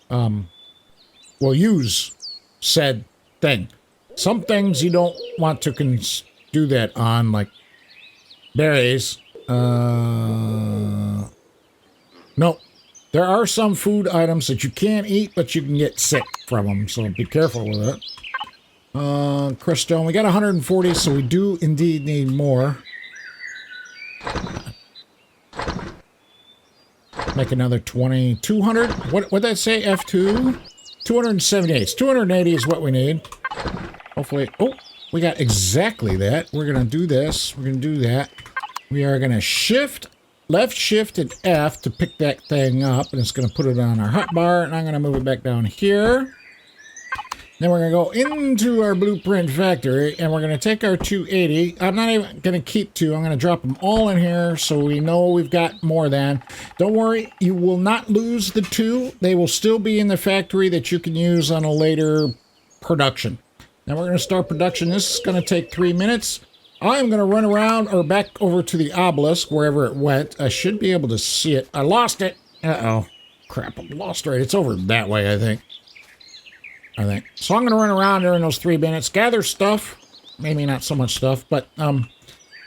will use said thing. Some things you don't want to do that on, like berries. No, there are some food items that you can't eat, but you can get sick from them, so be careful with it. Crystone, we got 140, so we do indeed need more. Make another 20, 200. What'd that say? F2? 278. 280 is what we need. Hopefully, oh, we got exactly that. We're gonna do this. We're gonna do that. We are gonna shift. Left shift and F to pick that thing up, and it's going to put it on our hotbar, and I'm going to move it back down here. Then we're going to go into our blueprint factory, and we're going to take our 280. I'm not even going to keep two. I'm going to drop them all in here so we know we've got more than. Don't worry, you will not lose the two. They will still be in the factory that you can use on a later production. Now we're going to start production. This is going to take 3 minutes. I'm going to run around or back over to the obelisk, wherever it went. I should be able to see it. I lost it. Uh-oh. Crap, I lost it. It's over that way, I think. So I'm going to run around during those 3 minutes, gather stuff. Maybe not so much stuff, but, and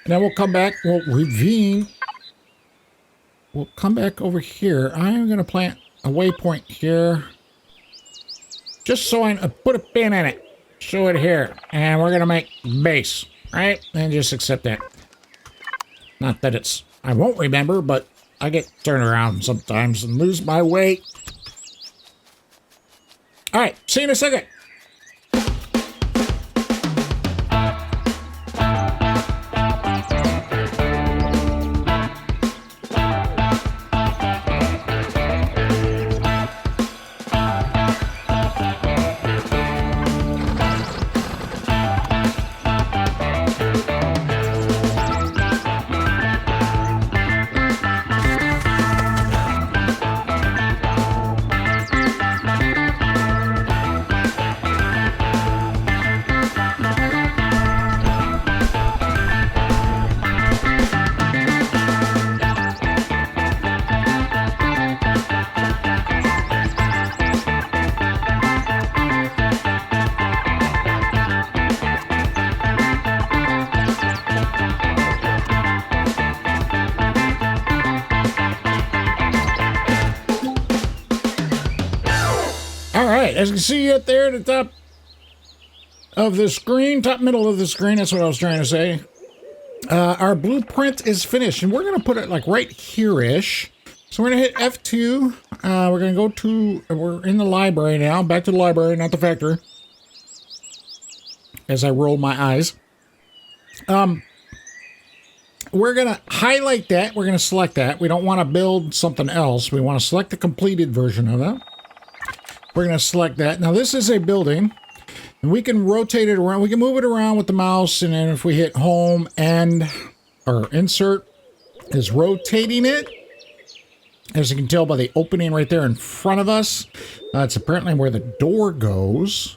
then we'll come back. We'll reconvene. We'll come back over here. I'm going to plant a waypoint here. Just so I put a pin in it. Show it here. And we're going to make base. Right? And just accept that. Not that it's... I won't remember, but I get turned around sometimes and lose my way. Alright, see you in a second. As you can see up there at the top of the screen, top middle of the screen, that's what I was trying to say. Our blueprint is finished, and we're going to put it like right here-ish. So we're going to hit F2. We're going to go to, we're in the library now, back to the library, not the factory. As I roll my eyes. We're going to highlight that. We're going to select that. We don't want to build something else. We want to select the completed version of it. We're going to select that. Now, this is a building, and we can rotate it around. We can move it around with the mouse, and then if we hit home and, or insert, is rotating it. As you can tell by the opening right there in front of us, it's apparently where the door goes.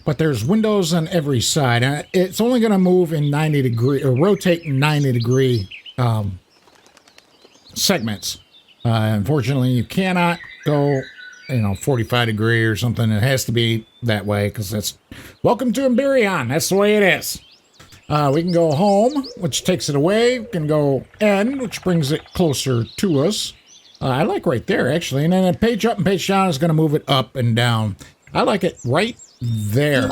But there's windows on every side. It's only going to move in 90 degree, or rotate in 90 degree segments. Unfortunately, you cannot go, 45 degree or something. It has to be that way because that's... Welcome to Empyrion. That's the way it is. We can go home, which takes it away. We can go end, which brings it closer to us. I like right there, actually. And then a page up and page down is going to move it up and down. I like it right there.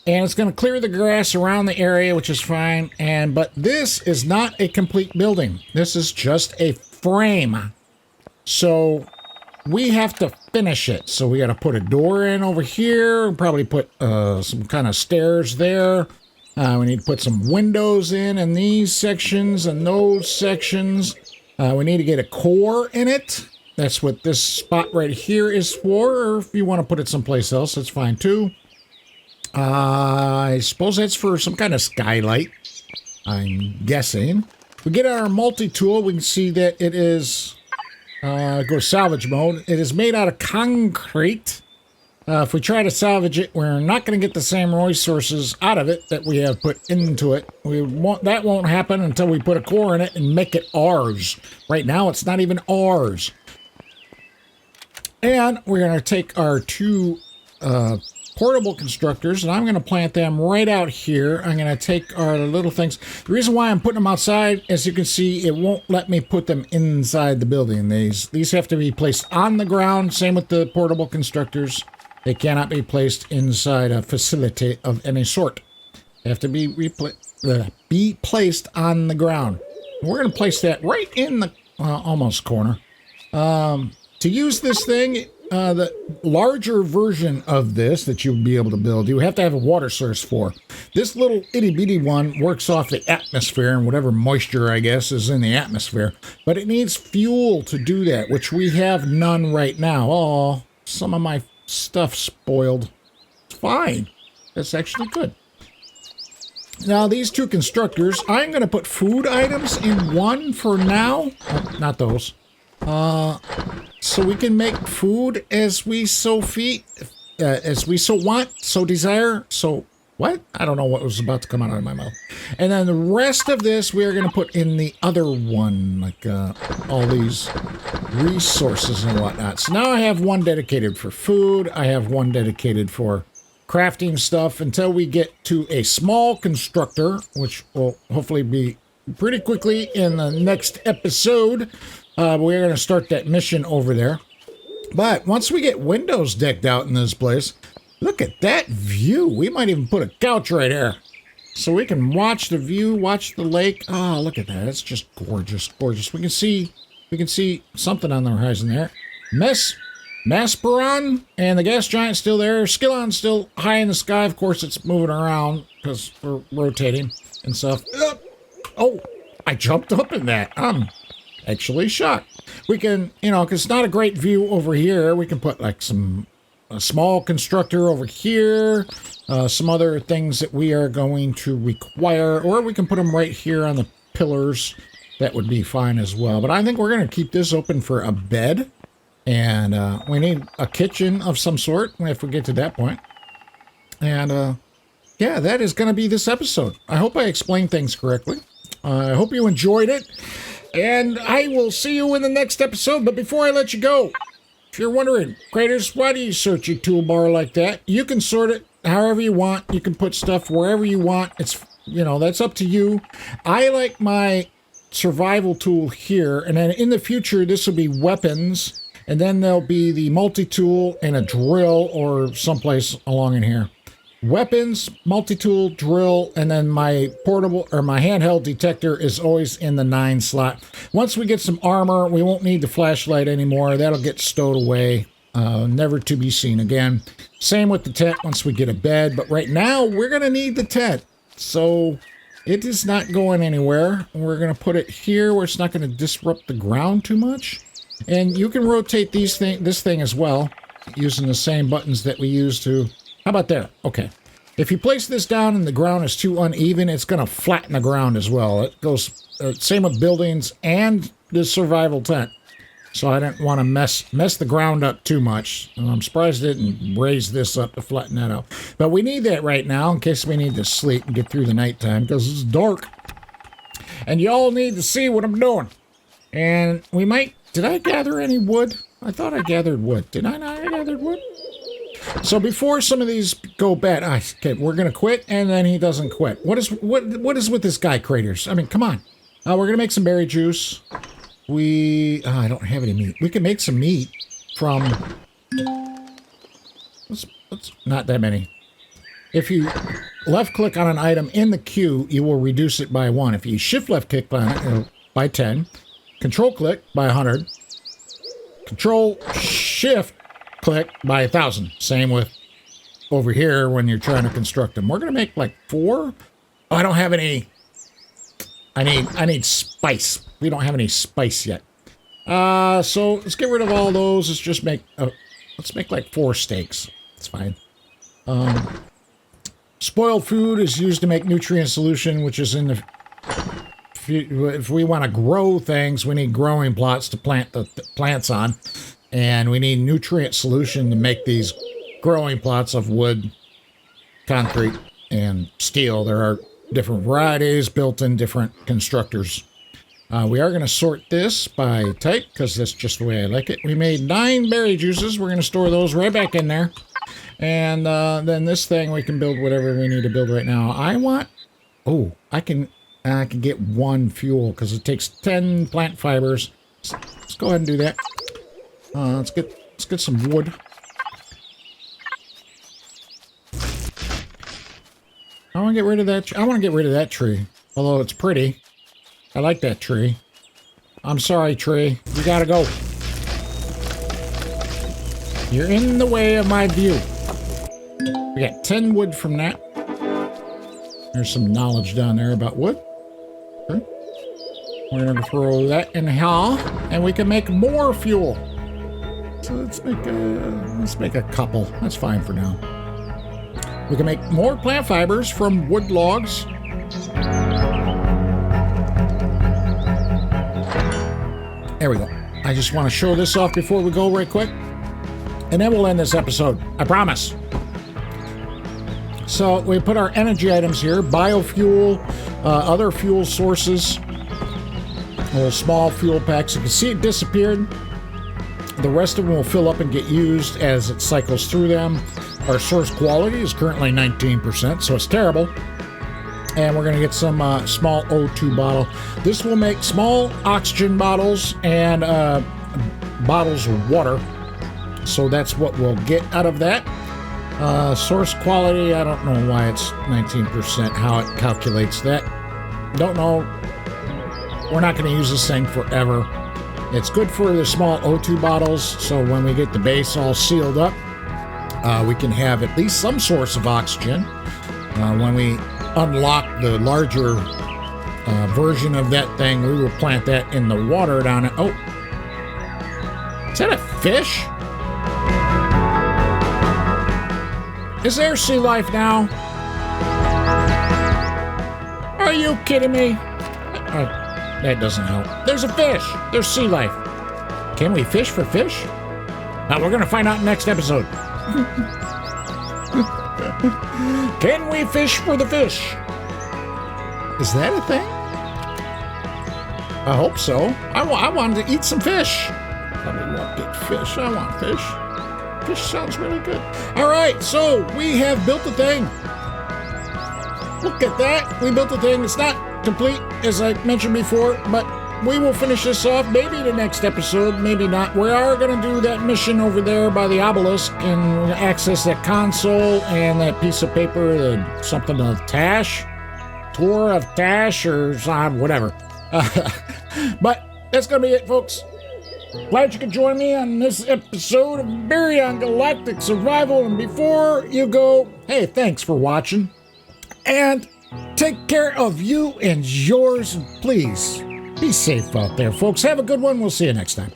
And it's going to clear the grass around the area, which is fine. But this is not a complete building. This is just a frame. So we have to finish it. So we got to put a door in over here. Probably put some kind of stairs there. We need to put some windows in these sections and those sections. We need to get a core in it. That's what this spot right here is for. Or if you want to put it someplace else, that's fine too. I suppose that's for some kind of skylight. I'm guessing. We get our multi-tool. We can see that it is Go salvage mode. It is made out of concrete. If we try to salvage it, we're not going to get the same resources out of it that we have put into it. That won't happen until we put a core in it and make it ours. Right now, it's not even ours. And we're going to take our two portable constructors, and I'm going to plant them right out here. I'm going to take our little things. The reason why I'm putting them outside, as you can see, it won't let me put them inside the building. These have to be placed on the ground. Same with the portable constructors. They cannot be placed inside a facility of any sort. They have to be placed on the ground. We're going to place that right in the almost corner. To use this thing, the larger version of this that you'll be able to build, you have to have a water source for. This little itty-bitty one works off the atmosphere and whatever moisture, I guess, is in the atmosphere. But it needs fuel to do that, which we have none right now. Oh, some of my stuff spoiled. It's fine. That's actually good. Now, these two constructors, I'm going to put food items in one for now. Oh, not those. So we can make food as we so want, so desire, so what? I don't know what was about to come out of my mouth. And then the rest of this we are going to put in the other one, like all these resources and whatnot. So now I have one dedicated for food. I have one dedicated for crafting stuff until we get to a small constructor, which will hopefully be pretty quickly in the next episode. We're going to start that mission over there. But once we get windows decked out in this place, look at that view. We might even put a couch right here so we can watch the view, watch the lake. Oh, look at that. It's just gorgeous, gorgeous. We can see something on the horizon there. Masperon and the gas giant still there. Skillon's still high in the sky. Of course, it's moving around because we're rotating and stuff. Oh, I jumped up in that. I'm actually shocked. We can, because it's not a great view over here, we can put like a small constructor over here, some other things that we are going to require, or we can put them right here on the pillars. That would be fine as well. But I think we're going to keep this open for a bed, and we need a kitchen of some sort if we get to that point. And yeah, that is going to be this episode. I hope I explained things correctly. I hope you enjoyed it. And I will see you in the next episode. But before I let you go, if you're wondering, Craterz, why do you sort your toolbar like that? You can sort it however you want. You can put stuff wherever you want. It's, that's up to you. I like my survival tool here. And then in the future, this will be weapons. And then there'll be the multi-tool and a drill or someplace along in here. Weapons, multi-tool, drill, and then my portable or my handheld detector is always in the 9 slot. Once we get some armor, we won't need the flashlight anymore. That'll get stowed away, never to be seen again. Same with the tent once we get a bed, but right now we're going to need the tent. So it is not going anywhere. We're going to put it here where it's not going to disrupt the ground too much. And you can rotate this thing as well using the same buttons that we use to... How about there? Okay. If you place this down and the ground is too uneven, it's going to flatten the ground as well. It goes same with buildings and the survival tent. So I didn't want to mess the ground up too much. And I'm surprised it didn't raise this up to flatten that out. But we need that right now in case we need to sleep and get through the nighttime because it's dark. And y'all need to see what I'm doing. And we might... Did I gather any wood? I thought I gathered wood. Did I not? I gathered wood? So before some of these go bad, okay, we're gonna quit, and then he doesn't quit. What is with this guy, Craterz? I mean, come on. We're gonna make some berry juice. I don't have any meat. We can make some meat from. Let's not that many. If you left click on an item in the queue, you will reduce it by 1. If you shift left click on it, by 10. Control click by 100. Control shift click by 1,000. Same with over here when you're trying to construct them. We're going to make like 4. Oh, I don't have any. I need spice. We don't have any spice yet. So let's get rid of all those. Let's just make, let's make like 4 steaks. It's fine. Spoiled food is used to make nutrient solution, which is in the if we want to grow things, we need growing plots to plant the plants on, and we need nutrient solution to make these growing plots of wood, concrete, and steel. There are different varieties built in different constructors. We are going to sort this by type because that's just the way I like it. We made 9 berry juices. We're going to store those right back in there. And then this thing, we can build whatever we need to build right now. I want... Oh, I can get 1 fuel because it takes 10 plant fibers. Let's go ahead and do that. Let's get some wood. I want to get rid of that. I want to get rid of that tree, although it's pretty. I like that tree. I'm sorry, tree. You gotta go. You're in the way of my view. We got 10 wood from that. There's some knowledge down there about wood. Okay. We're gonna throw that in here, and we can make more fuel. So let's make a couple. That's fine for now. We can make more plant fibers from wood logs. There we go. I just want to show this off before we go right quick. And then we'll end this episode. I promise. So we put our energy items here. Biofuel, other fuel sources. Little small fuel packs. You can see it disappeared. The rest of them will fill up and get used as it cycles through them. Our source quality is currently 19%, so it's terrible. And we're going to get some small O2 bottle. This will make small oxygen bottles and bottles of water. So that's what we'll get out of that. Source quality, I don't know why it's 19%, how it calculates that. Don't know. We're not going to use this thing forever. It's good for the small O2 bottles, so when we get the base all sealed up, we can have at least some source of oxygen. When we unlock the larger version of that thing, we will plant that in the water down at... Oh! Is that a fish? Is there sea life now? Are you kidding me? That doesn't help. There's a fish! There's sea life. Can we fish for fish? Now we're gonna find out next episode. Can we fish for the fish? Is that a thing? I hope so. I wanted to eat some fish. I mean, won't get fish. I want fish. Fish sounds really good. All right, so we have built the thing. Look at that. We built the thing. It's not complete, as I mentioned before, but we will finish this off maybe the next episode, maybe not. We are going to do that mission over there by the obelisk and access that console and that piece of paper, something of Tash, tour of Tash, or whatever. But that's going to be it, folks. Glad you could join me on this episode of Empyrion Galactic Survival. And before you go, hey, thanks for watching. And take care of you and yours, please. Be safe out there, folks. Have a good one. We'll see you next time.